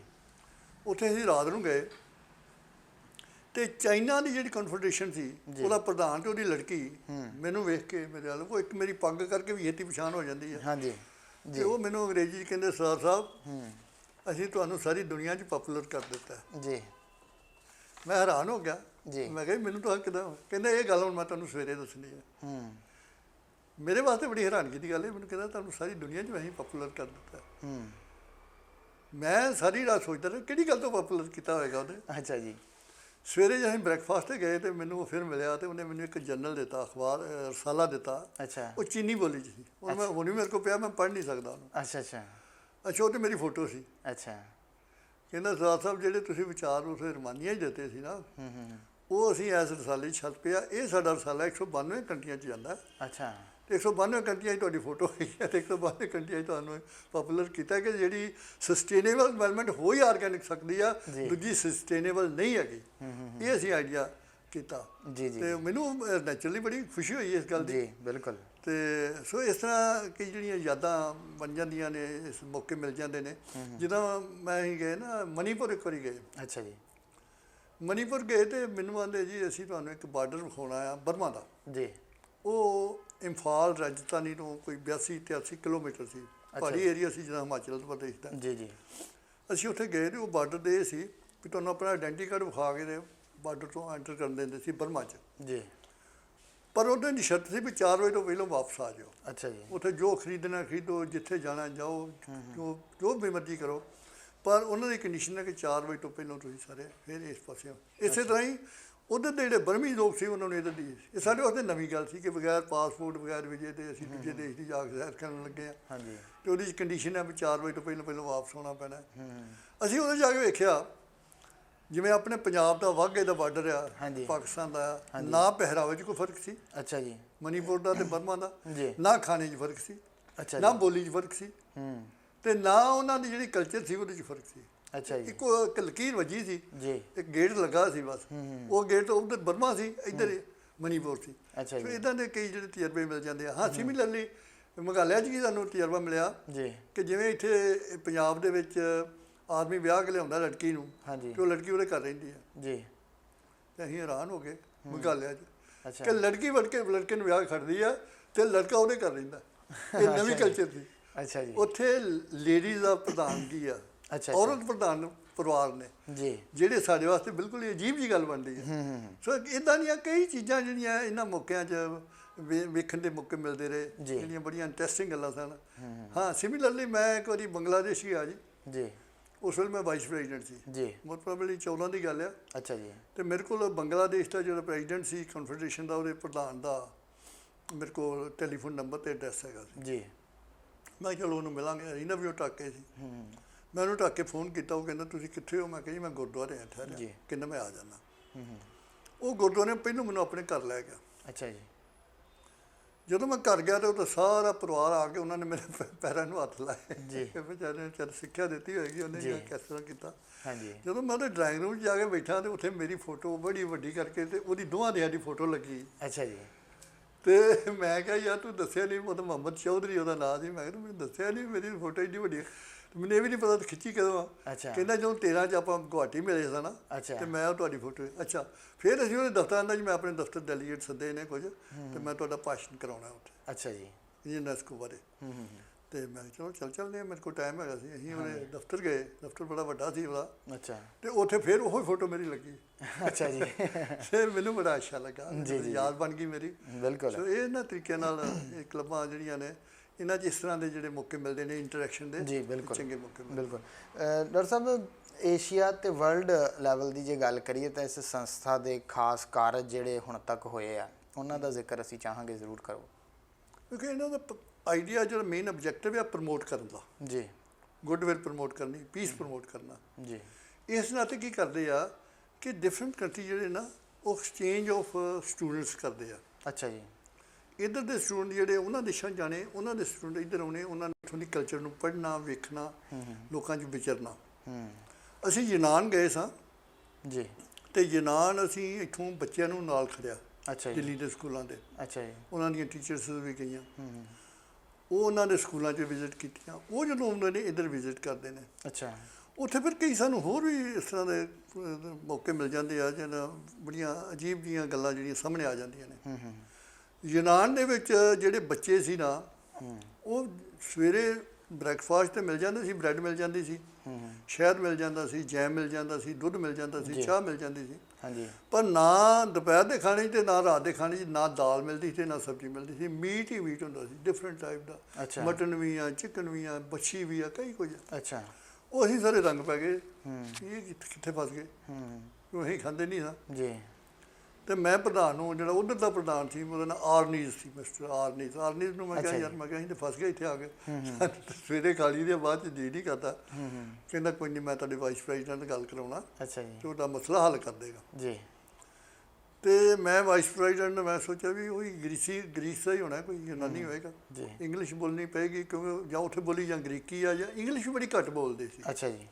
ਉੱਥੇ ਅਸੀਂ ਰਾਤ ਨੂੰ ਗਏ ਤੇ ਚਾਈਨਾ ਦੀ ਜਿਹੜੀ ਕਨਫੈਡਰੇਸ਼ਨ ਸੀ ਉਹਦਾ ਪ੍ਰਧਾਨ ਤੇ ਉਹਦੀ ਲੜਕੀ ਮੈਨੂੰ ਵੇਖ ਕੇ ਮੇਰੇ ਵੱਲ ਉਹ ਇੱਕ ਮੇਰੀ ਪੱਗ ਕਰਕੇ ਵੀ ਛੇਤੀ ਪਛਾਣ ਹੋ ਜਾਂਦੀ ਹੈ ਹਾਂਜੀ ਤੇ ਉਹ ਮੈਨੂੰ ਅੰਗਰੇਜ਼ੀ 'ਚ ਕਹਿੰਦੇ ਸਰਦਾਰ ਸਾਹਿਬ ਅਸੀਂ ਤੁਹਾਨੂੰ ਸਾਰੀ ਦੁਨੀਆ 'ਚ ਪਪੂਲਰ ਕਰ ਦਿੱਤਾ ਜੀ ਮੈਂ ਹੈਰਾਨ ਹੋ ਗਿਆ ਜੀ ਮੈਂ ਕਿਹਾ ਮੈਨੂੰ ਤਾਂ ਕਿੱਦਾਂ ਕਹਿੰਦਾ ਇਹ ਗੱਲ ਹੁਣ ਮੈਂ ਤੁਹਾਨੂੰ ਸਵੇਰੇ ਦੱਸਣੀ ਹੈ ਮੇਰੇ ਵਾਸਤੇ ਬੜੀ ਹੈਰਾਨਗੀ ਦੀ ਗੱਲ ਹੈ ਮੈਨੂੰ ਕਹਿੰਦਾ ਤੁਹਾਨੂੰ ਸਾਰੀ ਦੁਨੀਆ 'ਚ ਅਸੀਂ ਪਪੂਲਰ ਕਰ ਦਿੱਤਾ ਮੈਂ ਸਾਰੀ ਰਾਤ ਸੋਚਦਾ ਰਿਹਾ ਕਿਹੜੀ ਗੱਲ ਤੋਂ ਪਪੂਲਰ ਕੀਤਾ ਹੋਏਗਾ ਉਹਨੇ ਅੱਛਾ ਜੀ ਸਵੇਰੇ ਜਦੋਂ ਅਸੀਂ ਬ੍ਰੇਕਫਾਸਟ 'ਤੇ ਗਏ ਤੇ ਮੈਨੂੰ ਉਹ ਫਿਰ ਮਿਲਿਆ ਤੇ ਉਹਨੇ ਮੈਨੂੰ ਇੱਕ ਜਰਨਲ ਦਿੱਤਾ ਅਖਬਾਰ ਰਸਾਲਾ ਦਿੱਤਾ ਅੱਛਾ ਉਹ ਚੀਨੀ ਬੋਲੀ 'ਚ ਸੀ ਉਹ ਮੈਂ ਹੁਣ ਵੀ ਮੇਰੇ ਕੋਲ ਪਿਆ ਮੈਂ ਪੜ੍ਹ ਨਹੀਂ ਸਕਦਾ ਉਹਨੂੰ ਅੱਛਾ ਅੱਛਾ ਅੱਛਾ ਉਹ 'ਤੇ ਮੇਰੀ ਫੋਟੋ ਸੀ ਅੱਛਾ ਕਹਿੰਦਾ ਸਰਦਾਰ ਸਾਹਿਬ ਜਿਹੜੇ ਤੁਸੀਂ ਵਿਚਾਰ ਉਸ ਰਮਾਨੀਆਂ 'ਚ ਦਿੱਤੇ ਸੀ ਨਾ ਉਹ ਅਸੀਂ ਇਸ ਰਸਾਲੇ 'ਚ ਛੱਡ ਪਿਆ ਇਹ ਸਾਡਾ ਰਸਾਲਾ 192 ਕੰਟਰੀਆਂ 'ਚ ਜਾਂਦਾ ਅੱਛਾ ਤੇ 192 ਕੰਟਰੀਆਂ 'ਚ ਤੁਹਾਡੀ ਫੋਟੋ ਹੈਗੀ ਹੈ ਤੇ 192 ਕੰਟਰੀਆਂ 'ਚ ਤੁਹਾਨੂੰ ਪਪੂਲਰ ਕੀਤਾ ਕਿ ਜਿਹੜੀ ਸਸਟੇਨੇਬਲ ਡਿਵੈਲਪਮੈਂਟ ਹੋ ਹੀ ਆਰਗੈਨਿਕ ਸਕਦੀ ਆ ਦੂਜੀ ਸਸਟੇਨੇਬਲ ਨਹੀਂ ਹੈਗੀ ਇਹ ਅਸੀਂ ਆਈਡੀਆ ਕੀਤਾ ਜੀ ਜੀ ਤੇ ਮੈਨੂੰ ਨੈਚੁਰਲੀ ਬੜੀ ਖੁਸ਼ੀ ਹੋਈ ਇਸ ਗੱਲ ਦੀ ਜੀ ਬਿਲਕੁਲ ਤੇ ਸੋ ਇਸ ਤਰ੍ਹਾਂ ਕਈ ਜਿਹੜੀਆਂ ਯਾਦਾਂ ਬਣ ਜਾਂਦੀਆਂ ਨੇ ਇਸ ਮੌਕੇ ਮਿਲ ਜਾਂਦੇ ਨੇ ਜਿੱਦਾਂ ਮੈਂ ਹੀ ਗਏ ਨਾ ਮਨੀਪੁਰ ਇੱਕ ਵਾਰੀ ਗਏ ਅੱਛਾ ਜੀ ਮਨੀਪੁਰ ਗਏ ਤੇ ਮੈਨੂੰ ਆਂਦੇ ਜੀ ਅਸੀਂ ਤੁਹਾਨੂੰ ਇੱਕ ਬਾਰਡਰ ਵਿਖਾਉਣਾ ਆ ਬਰਮਾ ਦਾ ਜੀ ਉਹ ਇੰਫਾਲ ਰਾਜਸਥਾਨੀ ਤੋਂ ਕੋਈ 82-83 ਕਿਲੋਮੀਟਰ ਸੀ ਪਹਾੜੀ ਏਰੀਆ ਸੀ ਜਿੱਦਾਂ ਹਿਮਾਚਲ ਪ੍ਰਦੇਸ਼ ਦਾ ਜੀ ਜੀ ਅਸੀਂ ਉੱਥੇ ਗਏ ਤੇ ਉਹ ਬਾਰਡਰ ਦੇ ਸੀ ਵੀ ਤੁਹਾਨੂੰ ਆਪਣਾ ਆਇਡੈਂਟੀ ਕਾਰਡ ਵਿਖਾ ਕੇ ਤੇ ਬਾਰਡਰ ਤੋਂ ਐਂਟਰ ਕਰਨ ਦਿੰਦੇ ਸੀ ਬਰਮਾ 'ਚ ਜੀ ਪਰ ਉਹਨਾਂ ਦੀ ਸ਼ਰਤ ਸੀ ਵੀ 4 ਵਜੇ ਤੋਂ ਪਹਿਲਾਂ ਵਾਪਸ ਆ ਜਾਓ ਅੱਛਾ ਜੀ ਉੱਥੇ ਜੋ ਖਰੀਦਣਾ ਖਰੀਦੋ ਜਿੱਥੇ ਜਾਣਾ ਜਾਓ ਜੋ ਵੀ ਮਰਜ਼ੀ ਕਰੋ ਪਰ ਉਹਨਾਂ ਦੀ ਕੰਡੀਸ਼ਨ ਹੈ ਕਿ 4 ਵਜੇ ਤੋਂ ਪਹਿਲਾਂ ਤੁਸੀਂ ਸਾਰੇ ਫਿਰ ਇਸ ਪਾਸੇ ਇਸੇ ਤਰ੍ਹਾਂ ਹੀ ਉਧਰ ਦੇ ਜਿਹੜੇ ਬਰਮੀ ਲੋਕ ਸੀ ਉਹਨਾਂ ਨੂੰ ਇੱਧਰ ਦੀ ਇਹ ਸਾਡੇ ਵਾਸਤੇ ਨਵੀਂ ਗੱਲ ਸੀ ਕਿ ਬਗੈਰ ਪਾਸਪੋਰਟ ਬਗੈਰ ਵੀਜ਼ੇ ਤੇ ਅਸੀਂ ਦੂਜੇ ਦੇਸ਼ ਦੀ ਜਾ ਕੇ ਸੈਰ ਕਰਨ ਲੱਗੇ ਆ ਤੇ ਉਹਦੀ ਕੰਡੀਸ਼ਨ ਹੈ ਵੀ 4 ਵਜੇ ਤੋਂ ਪਹਿਲਾਂ ਵਾਪਸ ਹੋਣਾ ਪੈਣਾ। ਅਸੀਂ ਉਹਦੇ ਜਾ ਕੇ ਵੇਖਿਆ ਜਿਵੇਂ ਆਪਣੇ ਪੰਜਾਬ ਦਾ ਵਾਘੇ ਦਾ ਬਾਰਡਰ ਆ ਪਾਕਿਸਤਾਨ ਦਾ ਨਾ ਪਹਿਰਾਵੇ 'ਚ ਕੋਈ ਫਰਕ ਸੀ। ਅੱਛਾ ਜੀ। ਮਨੀਪੁਰ ਦਾ ਤੇ ਬਰਮਾ ਦਾ ਨਾ ਖਾਣੇ 'ਚ ਫਰਕ ਸੀ, ਨਾ ਬੋਲੀ 'ਚ ਫਰਕ ਸੀ ਤੇ ਨਾ ਉਹਨਾਂ ਦੀ ਜਿਹੜੀ ਕਲਚਰ ਸੀ ਉਹਦੇ 'ਚ ਫਰਕ ਸੀ। ਅੱਛਾ ਜੀ। ਇੱਕ ਲਕੀਰ ਵੱਜੀ ਸੀ ਜੀ, ਇੱਕ ਗੇਟ ਲੱਗਾ ਸੀ ਬਸ, ਉਹ ਗੇਟ ਉਧਰ ਬਰਮਾ ਸੀ, ਇੱਧਰ ਮਨੀਪੁਰ ਸੀ। ਅੱਛਾ ਜੀ। ਇੱਦਾਂ ਦੇ ਕਈ ਜਿਹੜੇ ਤਜਰਬੇ ਮਿਲ ਜਾਂਦੇ ਆ। ਹਾਂ, ਸਿਮਿਲਰਲੀ ਮੇਘਾਲਿਆ 'ਚ ਵੀ ਸਾਨੂੰ ਤਜਰਬਾ ਮਿਲਿਆ ਜੀ ਕਿ ਜਿਵੇਂ ਇੱਥੇ ਪੰਜਾਬ ਦੇ ਵਿੱਚ ਆਦਮੀ ਵਿਆਹ ਕੇ ਲਿਆਉਂਦਾ ਲੜਕੀ ਨੂੰ ਤੇ ਉਹ ਲੜਕੀ ਉਹਦੇ ਘਰ ਰਹਿੰਦੀ ਹੈ ਜੀ, ਤੇ ਅਸੀਂ ਹੈਰਾਨ ਹੋ ਗਏ ਮੇਘਾਲਿਆ 'ਚ ਕਿ ਲੜਕੀ ਵੜ ਕੇ ਲੜਕੇ ਨੂੰ ਵਿਆਹ ਖੜਦੀ ਆ ਤੇ ਲੜਕਾ ਉਹਦੇ ਘਰ ਰਹਿੰਦਾ। ਇਹ ਨਵੀਂ ਕਲਚਰ ਸੀ। ਅੱਛਾ ਜੀ। ਉੱਥੇ ਲੇਡੀਜ਼ ਦਾ ਪ੍ਰਧਾਨਗੀ ਆ, ਔਰਤ ਪ੍ਰਧਾਨ ਪਰਿਵਾਰ ਨੇ ਜੀ, ਜਿਹੜੇ ਸਾਡੇ ਵਾਸਤੇ ਬਿਲਕੁਲ ਹੀ ਅਜੀਬ ਜੀ ਗੱਲ ਬਣਦੀ ਹੈ। ਸੋ ਇੱਦਾਂ ਦੀਆਂ ਕਈ ਚੀਜ਼ਾਂ ਜਿਹੜੀਆਂ ਇਹਨਾਂ ਮੌਕਿਆਂ 'ਚ ਵੇਖਣ ਦੇ ਮੌਕੇ ਮਿਲਦੇ ਰਹੇ, ਜਿਹੜੀਆਂ ਬੜੀਆਂ ਇੰਟਰਸਟਿੰਗ ਗੱਲਾਂ ਸਨ। ਹਾਂ, ਸਿਮਿਲਰਲੀ ਮੈਂ ਇੱਕ ਵਾਰੀ ਬੰਗਲਾਦੇਸ਼ ਗਿਆ ਜੀ। ਉਸ ਵੇਲੇ ਮੈਂ ਵਾਈਸ ਪ੍ਰੈਜ਼ੀਡੈਂਟ ਸੀ ਜੀ, ਮੋਸਟ ਪ੍ਰੋਬੇਬਲੀ 14 ਦੀ ਗੱਲ ਆ। ਅੱਛਾ ਜੀ। ਤੇ ਮੇਰੇ ਕੋਲ ਬੰਗਲਾਦੇਸ਼ ਦਾ ਜਿਹੜਾ ਪ੍ਰੈਜ਼ੀਡੈਂਟ ਸੀ ਕਨਫੈਡਰੇਸ਼ਨ ਦਾ, ਉਹਦੇ ਪ੍ਰਧਾਨ ਦਾ ਮੇਰੇ ਕੋਲ ਟੈਲੀਫੋਨ ਨੰਬਰ ਤੇ ਐਡਰੈਸ ਹੈਗਾ ਸੀ ਜੀ। ਮੈਂ ਚਲੋ ਉਹਨੂੰ ਮਿਲਾਂਗੇ, ਇਹਨਾਂ ਵੀ ਉਹ ਟਾਕੇ ਸੀ। ਮੈਂ ਉਹਨੂੰ ਢੱਕ ਕੇ ਫੋਨ ਕੀਤਾ, ਉਹ ਕਹਿੰਦਾ ਤੁਸੀਂ ਕਿੱਥੇ ਹੋ? ਮੈਂ ਕਿਹਾ ਜੀ ਮੈਂ ਗੁਰਦੁਆਰੇ ਆ ਠਹਿਰਿਆ। ਕਹਿੰਦਾ ਮੈਂ ਆ ਜਾਂਦਾ। ਉਹ ਗੁਰਦੁਆਰੇ ਪਹਿਲੋਂ ਮੈਨੂੰ ਆਪਣੇ ਘਰ ਲੈ ਗਿਆ। ਅੱਛਾ ਜੀ। ਜਦੋਂ ਮੈਂ ਘਰ ਗਿਆ ਤਾਂ ਉਹ ਸਾਰਾ ਪਰਿਵਾਰ ਆ ਕੇ ਉਹਨਾਂ ਨੇ ਮੇਰੇ ਪੈਰਾਂ ਨੂੰ ਹੱਥ ਲਾਏ ਜੀ। ਵਿਚਾਰੇ ਨੇ ਚੱਲ ਸਿੱਖਿਆ ਦਿੱਤੀ ਹੋਏਗੀ ਉਹਨੇ ਕਿਸ ਤਰ੍ਹਾਂ ਕੀਤਾ। ਜਦੋਂ ਮੈਂ ਉਹਦੇ ਡਰਾਇੰਗ ਰੂਮ 'ਚ ਜਾ ਕੇ ਬੈਠਾ ਤੇ ਉੱਥੇ ਮੇਰੀ ਫੋਟੋ ਬੜੀ ਵੱਡੀ ਕਰਕੇ ਤੇ ਉਹਦੀ ਦੋਵਾਂ ਦਿਆਂ ਦੀ ਫੋਟੋ ਲੱਗੀ। ਅੱਛਾ ਜੀ। ਤੇ ਮੈਂ ਕਿਹਾ ਯਾਰ ਤੂੰ ਦੱਸਿਆ ਨਹੀਂ, ਉਹ ਤਾਂ ਮੁਹੰਮਦ ਚੌਧਰੀ ਉਹਦਾ ਨਾਂ ਸੀ। ਮੈਂ ਕਿਹਾ ਤੂੰ ਮੈਨੂੰ ਦੱਸਿਆ ਨਹੀਂ, ਮੇਰੀ ਫੋਟੋ ਇੰਨੀ ਵੱਡੀ, ਮੈਨੂੰ ਇਹ ਵੀ ਨਹੀਂ ਪਤਾ ਖਿੱਚੀ ਕਦੋਂ ਆ। ਕਹਿੰਦਾ ਜਦੋਂ 13 'ਚ ਆਪਾਂ ਗੁਹਾਟੀ ਮਿਲੇ ਸਨ ਨਾ ਤੇ ਮੈਂ ਤੁਹਾਡੀ ਫੋਟੋ। ਅੱਛਾ। ਫਿਰ ਅਸੀਂ ਉਹਦੇ ਦਫ਼ਤਰ ਆਂਦਾ ਜੀ ਮੈਂ ਆਪਣੇ ਦਫ਼ਤਰ ਡੈਲੀਗੇਟ ਸੱਦੇ ਨੇ ਕੁਝ ਤੇ ਮੈਂ ਤੁਹਾਡਾ ਭਾਸ਼ਣ ਕਰਾਉਣਾ ਉੱਥੇ। ਅੱਛਾ ਜੀ। ਯੂਨੈਸਕੋ ਬਾਰੇ। ਤੇ ਮੈਂ ਚਲੋ ਚੱਲਦੇ ਹਾਂ, ਮੇਰੇ ਕੋਲ ਟਾਈਮ ਹੈਗਾ ਸੀ। ਅਸੀਂ ਉਹਦੇ ਦਫ਼ਤਰ ਗਏ, ਦਫ਼ਤਰ ਬੜਾ ਵੱਡਾ ਸੀ ਉਹਦਾ। ਅੱਛਾ। ਤੇ ਉੱਥੇ ਫਿਰ ਉਹ ਫੋਟੋ ਮੇਰੀ ਲੱਗੀ। ਅੱਛਾ ਜੀ। ਫਿਰ ਮੈਨੂੰ ਬੜਾ ਅੱਛਾ ਲੱਗਾ, ਯਾਦ ਬਣ ਗਈ ਮੇਰੀ। ਬਿਲਕੁਲ। ਸੋ ਇਹ ਇਹਨਾਂ ਤਰੀਕੇ ਨਾਲ ਇਹ ਕਲੱਬਾਂ ਜਿਹੜੀਆਂ ਨੇ ਇਹਨਾਂ 'ਚ ਇਸ ਤਰ੍ਹਾਂ ਦੇ ਜਿਹੜੇ ਮੌਕੇ ਮਿਲਦੇ ਨੇ ਇੰਟਰੈਕਸ਼ਨ ਦੇ ਜੀ, ਬਿਲਕੁਲ ਚੰਗੇ ਮੌਕੇ। ਬਿਲਕੁਲ। ਡਾਕਟਰ ਸਾਹਿਬ, ਏਸ਼ੀਆ ਅਤੇ ਵਰਲਡ ਲੈਵਲ ਦੀ ਜੇ ਗੱਲ ਕਰੀਏ ਤਾਂ ਇਸ ਸੰਸਥਾ ਦੇ ਖਾਸ ਕਾਰਜ ਜਿਹੜੇ ਹੁਣ ਤੱਕ ਹੋਏ ਆ ਉਹਨਾਂ ਦਾ ਜ਼ਿਕਰ ਅਸੀਂ ਚਾਹਾਂਗੇ ਜ਼ਰੂਰ ਕਰੋ। ਕਿਉਂਕਿ ਇਹਨਾਂ ਦਾ ਆਈਡੀਆ ਜਿਹੜਾ ਮੇਨ ਆਬਜੈਕਟਿਵ ਆ ਪ੍ਰਮੋਟ ਕਰਨ ਦਾ ਜੀ, ਗੁੱਡਵਿਲ ਪ੍ਰਮੋਟ ਕਰਨੀ, ਪੀਸ ਪ੍ਰਮੋਟ ਕਰਨਾ ਜੀ। ਇਸ ਨਾਤੇ ਕੀ ਕਰਦੇ ਆ ਕਿ ਡਿਫਰੈਂਟ ਕੰਟਰੀ ਜਿਹੜੇ ਨਾ ਉਹ ਐਕਸਚੇਂਜ ਆਫ ਸਟੂਡੈਂਟਸ ਕਰਦੇ ਆ। ਅੱਛਾ ਜੀ। ਇੱਧਰ ਦੇ ਸਟੂਡੈਂਟ ਜਿਹੜੇ ਉਹਨਾਂ ਦੇਸ਼ਾਂ ਜਾਣੇ, ਉਹਨਾਂ ਦੇ ਸਟੂਡੈਂਟ ਇੱਧਰ ਆਉਣੇ, ਉਹਨਾਂ ਨੇ ਇੱਥੋਂ ਦੀ ਕਲਚਰ ਨੂੰ ਪੜ੍ਹਨਾ, ਵੇਖਣਾ, ਲੋਕਾਂ 'ਚ ਵਿਚਰਨਾ। ਅਸੀਂ ਯੂਨਾਨ ਗਏ ਸਾਂ ਜੀ, ਤੇ ਯੂਨਾਨ ਅਸੀਂ ਇੱਥੋਂ ਬੱਚਿਆਂ ਨੂੰ ਨਾਲ ਖੜਿਆ। ਅੱਛਾ ਜੀ। ਦਿੱਲੀ ਦੇ ਸਕੂਲਾਂ ਦੇ। ਅੱਛਾ ਜੀ। ਉਹਨਾਂ ਦੀਆਂ ਟੀਚਰਸ ਵੀ ਗਈਆਂ, ਉਹ ਉਹਨਾਂ ਦੇ ਸਕੂਲਾਂ 'ਚ ਵਿਜ਼ਿਟ ਕੀਤੀਆਂ। ਉਹ ਜਦੋਂ ਆਉਂਦੇ ਨੇ ਇੱਧਰ ਵਿਜ਼ਿਟ ਕਰਦੇ ਨੇ। ਅੱਛਾ। ਉੱਥੇ ਫਿਰ ਕਈ ਸਾਨੂੰ ਹੋਰ ਵੀ ਇਸ ਤਰ੍ਹਾਂ ਦੇ ਮੌਕੇ ਮਿਲ ਜਾਂਦੇ ਆ ਜਿਹੜਾ ਬੜੀਆਂ ਅਜੀਬ ਜਿਹੀਆਂ ਗੱਲਾਂ ਜਿਹੜੀਆਂ ਸਾਹਮਣੇ ਆ ਜਾਂਦੀਆਂ ਨੇ। ਯੂਨਾਨ ਦੇ ਵਿੱਚ ਜਿਹੜੇ ਬੱਚੇ ਸੀ ਨਾ, ਉਹ ਸਵੇਰੇ ਬ੍ਰੈਕਫਾਸਟ 'ਤੇ ਮਿਲ ਜਾਂਦੇ ਸੀ, ਬ੍ਰੈਡ ਮਿਲ ਜਾਂਦੀ ਸੀ, ਸ਼ਹਿਦ ਮਿਲ ਜਾਂਦਾ ਸੀ, ਜੈਮ ਮਿਲ ਜਾਂਦਾ ਸੀ, ਦੁੱਧ ਮਿਲ ਜਾਂਦਾ ਸੀ, ਚਾਹ ਮਿਲ ਜਾਂਦੀ ਸੀ। ਹਾਂਜੀ। ਪਰ ਨਾ ਦੁਪਹਿਰ ਦੇ ਖਾਣੇ 'ਚ ਤੇ ਨਾ ਰਾਤ ਦੇ ਖਾਣੇ 'ਚ ਨਾ ਦਾਲ ਮਿਲਦੀ ਸੀ, ਨਾ ਸਬਜ਼ੀ ਮਿਲਦੀ ਸੀ। ਮੀਟ ਹੀ ਮੀਟ ਹੁੰਦਾ ਸੀ, ਡਿਫਰੈਂਟ ਟਾਈਪ ਦਾ। ਮਟਨ ਵੀ ਆ, ਚਿਕਨ ਵੀ ਆ, ਮੱਛੀ ਵੀ ਆ, ਕਈ ਕੁਝ। ਅੱਛਾ। ਉਹ ਅਸੀਂ ਸਾਰੇ ਰੰਗ ਪੈ ਗਏ, ਇਹ ਕਿੱਥੇ ਫਸ ਗਏ, ਕਿਉਂ ਅਸੀਂ ਖਾਂਦੇ ਨਹੀਂ ਸਾਂ ਜੀ। ਤੇ ਮੈਂ ਪ੍ਰਧਾਨ ਨੂੰ, ਜਿਹੜਾ ਉੱਧਰ ਦਾ ਪ੍ਰਧਾਨ ਸੀ, ਉਹਦਾ ਨਾਂ ਆਰਨੀਜ਼ ਸੀ, ਮਿਸਟਰ ਆਰਨੀਜ਼। ਆਰਨੀਜ਼ ਨੂੰ ਮੈਂ ਕਿਹਾ ਯਾਰ, ਮੈਂ ਕਿਹਾ ਅਸੀਂ ਤਾਂ ਫਸ ਗਏ ਇੱਥੇ ਆ ਕੇ, ਸਵੇਰੇ ਖਾ ਲਈ ਦੇ ਬਾਅਦ 'ਚ ਜੀ ਨਹੀਂ ਕਰਦਾ। ਕਹਿੰਦਾ ਕੋਈ ਨਹੀਂ, ਮੈਂ ਤੁਹਾਡੇ ਵਾਈਸ ਪ੍ਰੈਜ਼ੀਡੈਂਟ ਨਾਲ ਗੱਲ ਕਰਾਉਣਾ। ਅੱਛਾ ਜੀ। ਤੇ ਉਹਦਾ ਮਸਲਾ ਹੱਲ ਕਰ ਦੇਗਾ ਜੀ। ਤੇ ਮੈਂ ਵਾਈਸ ਪ੍ਰੈਜ਼ੀਡੈਂਟ ਨੇ ਮੈਂ ਸੋਚਿਆ ਵੀ ਉਹੀ ਗਰੀਸ ਦਾ ਹੀ ਹੋਣਾ, ਕੋਈ ਯੂਨਾਨੀ ਹੋਏਗਾ। ਇੰਗਲਿਸ਼ ਬੋਲਣੀ ਪਏਗੀ ਕਿਉਂਕਿ ਜਾਂ ਉੱਥੇ ਬੋਲੀ ਜਾਂ ਗਰੀਕੀ ਆ, ਜਾਂ ਇੰਗਲਿਸ਼ ਵੀ ਬੜੀ ਘੱਟ ਬੋਲਦੇ ਸੀ। ਅੱਛਾ ਜੀ।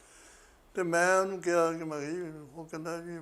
ਤੇ ਮੈਂ ਉਹਨੂੰ ਕਿਹਾ ਕਿ ਮੈਂ ਜੀ, ਉਹ ਕਹਿੰਦਾ ਜੀ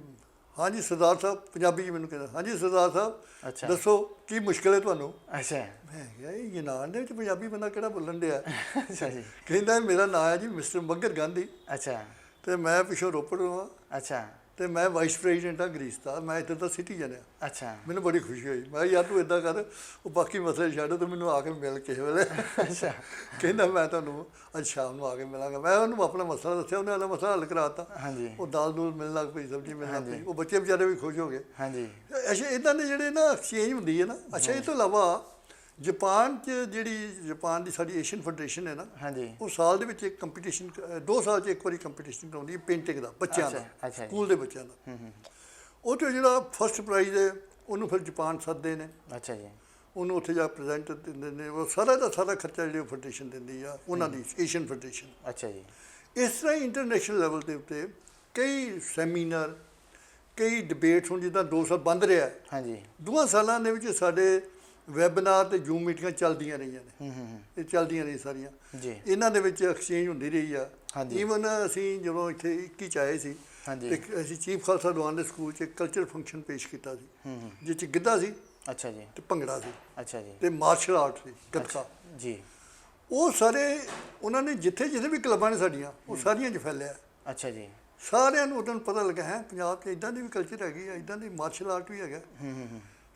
ਹਾਂਜੀ ਸਰਦਾਰ ਸਾਹਿਬ, ਪੰਜਾਬੀ 'ਚ ਮੈਨੂੰ ਕਹਿੰਦਾ ਹਾਂਜੀ ਸਰਦਾਰ ਸਾਹਿਬ ਦੱਸੋ ਕੀ ਮੁਸ਼ਕਿਲ ਹੈ ਤੁਹਾਨੂੰ। ਅੱਛਾ। ਮੈਂ ਕਿਹਾ ਇਹ ਯੂਨਾਨ ਦੇ ਵਿੱਚ ਪੰਜਾਬੀ ਬੰਦਾ ਕਿਹੜਾ ਬੋਲਣ ਡਿਆ। ਅੱਛਾ ਜੀ। ਕਹਿੰਦਾ ਮੇਰਾ ਨਾਂ ਹੈ ਜੀ ਮਿਸਟਰ ਮੱਘਰ ਗਾਂਧੀ। ਅੱਛਾ। ਤੇ ਮੈਂ ਪਿੱਛੋਂ ਰੋਪੜ ਹਾਂ। ਅੱਛਾ। ਤੇ ਮੈਂ ਵਾਈਸ ਪ੍ਰੈਜ਼ੀਡੈਂਟ ਹਾਂ ਗ੍ਰੀਸ ਦਾ, ਮੈਂ ਇੱਧਰ ਦਾ ਸਿਟੀਜ਼ਨ ਆ। ਅੱਛਾ। ਮੈਨੂੰ ਬੜੀ ਖੁਸ਼ੀ ਹੋਈ। ਮੈਂ ਯਾਰ ਤੂੰ ਇੱਦਾਂ ਕਰ, ਉਹ ਬਾਕੀ ਮਸਲੇ ਛੱਡ, ਤੂੰ ਮੈਨੂੰ ਆ ਕੇ ਮਿਲ ਕਿਸੇ ਵੇਲੇ। ਅੱਛਾ। ਕਹਿੰਦਾ ਮੈਂ ਤੁਹਾਨੂੰ ਅੱਜ ਸ਼ਾਮ ਨੂੰ ਆ ਕੇ ਮਿਲਾਂਗਾ। ਮੈਂ ਉਹਨੂੰ ਆਪਣਾ ਮਸਲਾ ਦੱਸਿਆ, ਉਹਨੇ ਆਪਣਾ ਮਸਲਾ ਹੱਲ ਕਰਾਤਾ। ਹਾਂਜੀ। ਉਹ ਦਾਲ ਦੂਲ ਮਿਲਣ ਲੱਗ ਪਈ, ਸਬਜ਼ੀ ਮਿਲਣ ਲੱਗ ਪਈ, ਉਹ ਬੱਚੇ ਵਿਚਾਰੇ ਵੀ ਖੁਸ਼ ਹੋ ਗਏ। ਹਾਂਜੀ। ਅੱਛਾ, ਇੱਦਾਂ ਦੇ ਜਿਹੜੇ ਨਾ ਐਕਸਚੇਂਜ ਹੁੰਦੀ ਹੈ ਨਾ। ਅੱਛਾ, ਇਹ ਤੋਂ ਇਲਾਵਾ ਜਾਪਾਨ 'ਚ ਜਿਹੜੀ ਜਾਪਾਨ ਦੀ ਸਾਡੀ ਏਸ਼ੀਅਨ ਫੈਡਰੇਸ਼ਨ ਹੈ ਨਾ, ਹਾਂਜੀ, ਉਹ ਸਾਲ ਦੇ ਵਿੱਚ ਇੱਕ ਕੰਪੀਟੀਸ਼ਨ 2 ਸਾਲ 'ਚ ਇੱਕ ਵਾਰੀ ਕੰਪੀਟੀਸ਼ਨ ਕਰਾਉਂਦੀ ਹੈ ਪੇਂਟਿੰਗ ਦਾ, ਬੱਚਿਆਂ ਦਾ, ਅੱਛਾ ਜੀ। ਸਕੂਲ ਦੇ ਬੱਚਿਆਂ ਦਾ। ਉਹ 'ਚ ਜਿਹੜਾ ਫਸਟ ਪ੍ਰਾਈਜ਼ ਹੈ ਉਹਨੂੰ ਫਿਰ ਜਾਪਾਨ ਸੱਦਦੇ ਨੇ, ਅੱਛਾ ਜੀ, ਉਹਨੂੰ ਉੱਥੇ ਜਾ ਪ੍ਰੈਜ਼ੈਂਟ ਦਿੰਦੇ ਨੇ। ਉਹ ਸਾਰਾ ਦਾ ਸਾਰਾ ਖਰਚਾ ਜਿਹੜੀ ਫੈਡਰੇਸ਼ਨ ਦਿੰਦੀ ਆ, ਉਹਨਾਂ ਦੀ ਏਸ਼ੀਅਨ ਫੈਡਰੇਸ਼ਨ। ਅੱਛਾ ਜੀ, ਇਸ ਤਰ੍ਹਾਂ ਹੀ ਇੰਟਰਨੈਸ਼ਨਲ ਲੈਵਲ ਦੇ ਉੱਤੇ ਕਈ ਸੈਮੀਨਾਰ, ਕਈ ਡਿਬੇਟਸ, ਹੁਣ ਜਿੱਦਾਂ 2 ਸਾਲ ਬੰਦ ਰਿਹਾ, ਹਾਂਜੀ, 2 ਸਾਲਾਂ ਦੇ ਵਿੱਚ ਸਾਡੇ ਵੈਬਿਨਾਰ ਤੇ ਜ਼ੂਮ ਮੀਟਿੰਗਾਂ ਚੱਲਦੀਆਂ ਰਹੀਆਂ ਨੇ। ਇਹ ਚੱਲਦੀਆਂ ਰਹੀ ਸਾਰੀਆਂ ਜੀ, ਇਹਨਾਂ ਦੇ ਵਿੱਚ ਐਕਸਚੇਂਜ ਹੁੰਦੀ ਰਹੀ ਆ। ਹਾਂਜੀ। ਈਵਨ ਅਸੀਂ ਜਦੋਂ ਇੱਥੇ 21 ਚ ਆਏ ਸੀ, ਹਾਂਜੀ, ਤੇ ਅਸੀਂ ਚੀਫ ਖਾਲਸਾ ਦੀਵਾਨ ਦੇ ਸਕੂਲ 'ਚ ਇੱਕ ਕਲਚਰ ਫੰਕਸ਼ਨ ਪੇਸ਼ ਕੀਤਾ ਸੀ, ਜਿਸ 'ਚ ਗਿੱਧਾ ਸੀ ਅੱਛਾ ਜੀ, ਤੇ ਭੰਗੜਾ ਸੀ ਅੱਛਾ ਜੀ, ਤੇ ਮਾਰਸ਼ਲ ਆਰਟ ਸੀ, ਗੱਤਕਾ। ਜੀ, ਉਹ ਸਾਰੇ ਉਹਨਾਂ ਨੇ ਜਿੱਥੇ ਵੀ ਕਲੱਬਾਂ ਨੇ ਸਾਡੀਆਂ, ਉਹ ਸਾਰੀਆਂ 'ਚ ਫੈਲਿਆ। ਅੱਛਾ ਜੀ, ਸਾਰਿਆਂ ਨੂੰ ਉਦੋਂ ਪਤਾ ਲੱਗਾ ਹੈ ਪੰਜਾਬ 'ਚ ਇੱਦਾਂ ਦੀ ਵੀ ਕਲਚਰ ਹੈਗੀ ਆ, ਇੱਦਾਂ ਦੀ ਮਾਰਸ਼ਲ ਆਰਟ ਵੀ ਹੈਗਾ।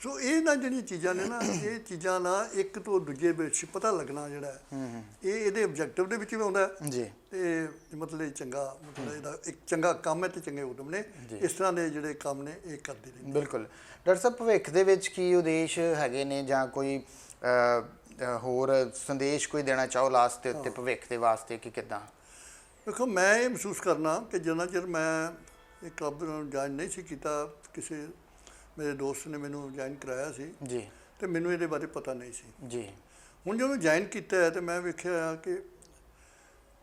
ਸੋ ਇਹ ਨਾ ਜਿਹੜੀਆਂ ਚੀਜ਼ਾਂ ਨੇ ਨਾ, ਇਹ ਚੀਜ਼ਾਂ ਨਾਲ ਇੱਕ ਤੋਂ ਦੂਜੇ ਵਿੱਚ ਪਤਾ ਲੱਗਣਾ ਜਿਹੜਾ ਹੈ, ਇਹ ਇਹਦੇ ਆਬਜੈਕਟਿਵ ਦੇ ਵਿੱਚ ਵੀ ਆਉਂਦਾ ਜੀ, ਤੇ ਮਤਲਬ ਚੰਗਾ, ਮਤਲਬ ਇਹਦਾ ਇੱਕ ਚੰਗਾ ਕੰਮ ਹੈ ਤੇ ਚੰਗੇ ਉਦਮ ਨੇ। ਇਸ ਤਰ੍ਹਾਂ ਦੇ ਜਿਹੜੇ ਕੰਮ ਨੇ ਇਹ ਕਰਦੇ ਨੇ। ਬਿਲਕੁਲ। ਡਾਕਟਰ ਸਾਹਿਬ, ਭਵਿੱਖ ਦੇ ਵਿੱਚ ਕੀ ਉਦੇਸ਼ ਹੈਗੇ ਨੇ, ਜਾਂ ਕੋਈ ਹੋਰ ਸੰਦੇਸ਼ ਕੋਈ ਦੇਣਾ ਚਾਹੋ ਲਾਸਟ ਦੇ ਉੱਤੇ ਭਵਿੱਖ ਦੇ ਵਾਸਤੇ, ਕਿ ਕਿੱਦਾਂ? ਦੇਖੋ, ਮੈਂ ਇਹ ਮਹਿਸੂਸ ਕਰਨਾ ਕਿ ਜਿੰਨਾ ਚਿਰ ਮੈਂ ਇਹ ਕਲੱਬ ਨੂੰ ਜੁਆਇਨ ਨਹੀਂ ਸੀ ਕੀਤਾ, ਕਿਸੇ ਮੇਰੇ ਦੋਸਤ ਨੇ ਮੈਨੂੰ ਜੁਆਇਨ ਕਰਾਇਆ ਸੀ ਜੀ, ਤੇ ਮੈਨੂੰ ਇਹਦੇ ਬਾਰੇ ਪਤਾ ਨਹੀਂ ਸੀ। ਜੀ, ਹੁਣ ਜਦੋਂ ਜੁਆਇਨ ਕੀਤਾ ਹੈ ਤੇ ਮੈਂ ਵੇਖਿਆ ਕਿ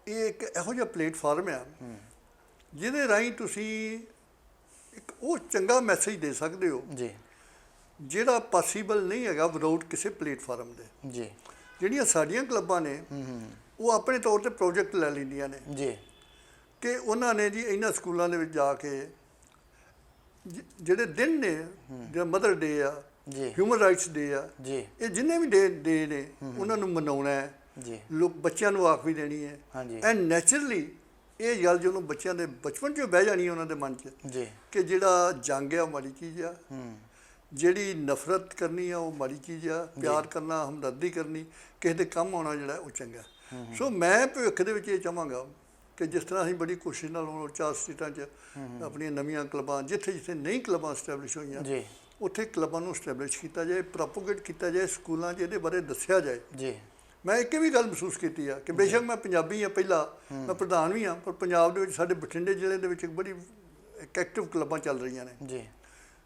ਇਹ ਇੱਕ ਇਹੋ ਜਿਹਾ ਪਲੇਟਫਾਰਮ ਆ ਜਿਹਦੇ ਰਾਹੀਂ ਤੁਸੀਂ ਇੱਕ ਉਹ ਚੰਗਾ ਮੈਸੇਜ ਦੇ ਸਕਦੇ ਹੋ ਜੀ, ਜਿਹੜਾ ਪੋਸੀਬਲ ਨਹੀਂ ਹੈਗਾ ਵਿਦਆਊਟ ਕਿਸੇ ਪਲੇਟਫਾਰਮ ਦੇ। ਜੀ, ਜਿਹੜੀਆਂ ਸਾਡੀਆਂ ਕਲੱਬਾਂ ਨੇ ਉਹ ਆਪਣੇ ਤੌਰ ਤੇ ਪ੍ਰੋਜੈਕਟ ਲੈ ਲੈਂਦੀਆਂ ਨੇ ਜੀ, ਕਿ ਉਹਨਾਂ ਨੇ ਜੀ ਇਹਨਾਂ ਸਕੂਲਾਂ ਦੇ ਵਿੱਚ ਜਾ ਕੇ ਜਿਹੜੇ ਦਿਨ ਨੇ, ਜਿਹੜਾ ਮਦਰ ਡੇ ਆ, ਜੀ, ਹਿਊਮਨ ਰਾਈਟਸ ਡੇ ਆ, ਜੀ, ਇਹ ਜਿੰਨੇ ਵੀ ਡੇ ਨੇ ਉਹਨਾਂ ਨੂੰ ਮਨਾਉਣਾ ਹੈ। ਜੀ, ਲੋਕ ਬੱਚਿਆਂ ਨੂੰ ਆਖ ਵੀ ਦੇਣੀ ਹੈ। ਹਾਂਜੀ, ਐਂਡ ਨੈਚੁਰਲੀ ਇਹ ਗੱਲ ਜਦੋਂ ਬੱਚਿਆਂ ਦੇ ਬਚਪਨ 'ਚੋਂ ਬਹਿ ਜਾਣੀ ਉਹਨਾਂ ਦੇ ਮਨ 'ਚ ਜੀ, ਕਿ ਜਿਹੜਾ ਜੰਗ ਆ ਉਹ ਮਾੜੀ ਚੀਜ਼ ਆ, ਜਿਹੜੀ ਨਫ਼ਰਤ ਕਰਨੀ ਆ ਉਹ ਮਾੜੀ ਚੀਜ਼ ਆ, ਪਿਆਰ ਕਰਨਾ, ਹਮਦਰਦੀ ਕਰਨੀ, ਕਿਸੇ ਦੇ ਕੰਮ ਆਉਣਾ ਜਿਹੜਾ ਉਹ ਚੰਗਾ। ਸੋ ਮੈਂ ਭਵਿੱਖ ਦੇ ਵਿੱਚ ਇਹ ਚਾਹਾਂਗਾ ਕਿ ਜਿਸ ਤਰ੍ਹਾਂ ਅਸੀਂ ਬੜੀ ਕੋਸ਼ਿਸ਼ ਨਾਲ ਹੁਣ 4 ਸਟੇਟਾਂ 'ਚ ਆਪਣੀਆਂ ਨਵੀਆਂ ਕਲੱਬਾਂ, ਜਿੱਥੇ ਜਿੱਥੇ ਨਹੀਂ ਕਲੱਬਾਂ ਸਟੈਬਲਿਸ਼ ਹੋਈਆਂ, ਜੀ, ਉੱਥੇ ਕਲੱਬਾਂ ਨੂੰ ਸਟੈਬਲਿਸ਼ ਕੀਤਾ ਜਾਏ, ਪ੍ਰੋਪੋਗੇਟ ਕੀਤਾ ਜਾਏ, ਸਕੂਲਾਂ 'ਚ ਇਹਦੇ ਬਾਰੇ ਦੱਸਿਆ ਜਾਏ। ਜੀ, ਮੈਂ ਇੱਕ ਵੀ ਗੱਲ ਮਹਿਸੂਸ ਕੀਤੀ ਆ ਕਿ ਬੇਸ਼ੱਕ ਮੈਂ ਪੰਜਾਬੀ ਹਾਂ, ਪਹਿਲਾਂ ਮੈਂ ਪ੍ਰਧਾਨ ਵੀ ਹਾਂ, ਪਰ ਪੰਜਾਬ ਦੇ ਵਿੱਚ ਸਾਡੇ ਬਠਿੰਡੇ ਜ਼ਿਲ੍ਹੇ ਦੇ ਵਿੱਚ ਇੱਕ ਬੜੀ ਐਕਟਿਵ ਕਲੱਬਾਂ ਚੱਲ ਰਹੀਆਂ ਨੇ, ਜੀ,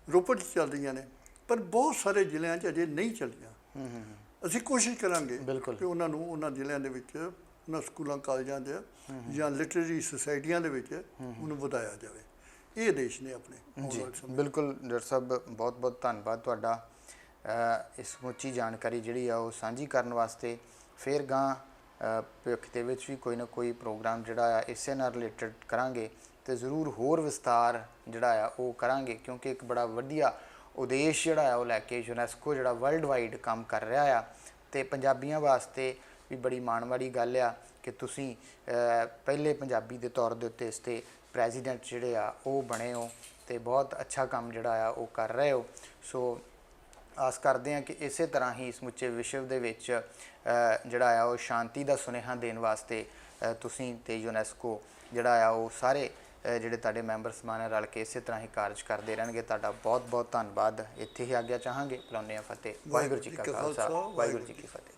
ਰੋਪੜ 'ਚ ਚੱਲ ਰਹੀਆਂ ਨੇ, ਪਰ ਬਹੁਤ ਸਾਰੇ ਜ਼ਿਲ੍ਹਿਆਂ 'ਚ ਅਜੇ ਨਹੀਂ ਚੱਲੀਆਂ। ਅਸੀਂ ਕੋਸ਼ਿਸ਼ ਕਰਾਂਗੇ ਬਿਲਕੁਲ ਕਿ ਉਹਨਾਂ ਨੂੰ ਉਹਨਾਂ ਜ਼ਿਲ੍ਹਿਆਂ ਦੇ ਵਿੱਚ, ਉਹਨਾਂ ਸਕੂਲਾਂ ਕਾਲਜਾਂ 'ਚ ਜਾਂ ਲਿਟਰੇਰੀ ਸੁਸਾਇਟੀਆਂ ਦੇ ਵਿੱਚ ਉਹਨੂੰ ਵਧਾਇਆ ਜਾਵੇ। ਇਹ ਆਦੇਸ਼ ਨੇ ਆਪਣੇ। ਜੀ, ਬਿਲਕੁਲ ਡਾਕਟਰ ਸਾਹਿਬ, ਬਹੁਤ ਬਹੁਤ ਧੰਨਵਾਦ ਤੁਹਾਡਾ ਇਸ ਸਮੁੱਚੀ ਜਾਣਕਾਰੀ ਜਿਹੜੀ ਆ ਉਹ ਸਾਂਝੀ ਕਰਨ ਵਾਸਤੇ। ਫਿਰ ਗਾਂ ਭਵਿੱਖ ਦੇ ਵਿੱਚ ਵੀ ਕੋਈ ਨਾ ਕੋਈ ਪ੍ਰੋਗਰਾਮ ਜਿਹੜਾ ਆ ਇਸੇ ਨਾਲ ਰਿਲੇਟਡ ਕਰਾਂਗੇ, ਅਤੇ ਜ਼ਰੂਰ ਹੋਰ ਵਿਸਤਾਰ ਜਿਹੜਾ ਆ ਉਹ ਕਰਾਂਗੇ, ਕਿਉਂਕਿ ਇੱਕ ਬੜਾ ਵਧੀਆ ਉਦੇਸ਼ ਜਿਹੜਾ ਆ ਉਹ ਲੈ ਕੇ ਯੂਨੈਸਕੋ ਜਿਹੜਾ ਵਰਲਡ ਵਾਈਡ ਕੰਮ ਕਰ ਰਿਹਾ ਆ, ਅਤੇ ਪੰਜਾਬੀਆਂ ਵਾਸਤੇ ਵੀ ਬੜੀ ਮਾਣ ਵਾਲੀ ਗੱਲ ਆ ਕਿ ਤੁਸੀਂ ਪਹਿਲੇ ਪੰਜਾਬੀ ਦੇ ਤੌਰ ਦੇ ਉੱਤੇ ਇਸ 'ਤੇ ਪ੍ਰੈਜ਼ੀਡੈਂਟ ਜਿਹੜੇ ਆ ਉਹ ਬਣੇ ਹੋ, ਅਤੇ ਬਹੁਤ ਅੱਛਾ ਕੰਮ ਜਿਹੜਾ ਆ ਉਹ ਕਰ ਰਹੇ ਹੋ। ਸੋ ਆਸ ਕਰਦੇ ਹਾਂ ਕਿ ਇਸੇ ਤਰ੍ਹਾਂ ਹੀ ਸਮੁੱਚੇ ਵਿਸ਼ਵ ਦੇ ਵਿੱਚ ਜਿਹੜਾ ਆ ਉਹ ਸ਼ਾਂਤੀ ਦਾ ਸੁਨੇਹਾ ਦੇਣ ਵਾਸਤੇ ਤੁਸੀਂ ਅਤੇ ਯੂਨੈਸਕੋ ਜਿਹੜਾ ਆ ਉਹ ਸਾਰੇ ਜਿਹੜੇ ਤੁਹਾਡੇ ਮੈਂਬਰ ਸਮਾਨ ਹੈ ਰਲ ਕੇ ਇਸੇ ਤਰ੍ਹਾਂ ਹੀ ਕਾਰਜ ਕਰਦੇ ਰਹਿਣਗੇ। ਤੁਹਾਡਾ ਬਹੁਤ ਬਹੁਤ ਧੰਨਵਾਦ। ਇੱਥੇ ਹੀ ਆਗਿਆ ਚਾਹਾਂਗੇ। ਬੁਲਾਉਂਦੇ ਹਾਂ ਫਤਿਹ। ਵਾਹਿਗੁਰੂ ਜੀ ਕਾ ਖਾਲਸਾ, ਵਾਹਿਗੁਰੂ ਜੀ ਕੀ ਫਤਿਹ।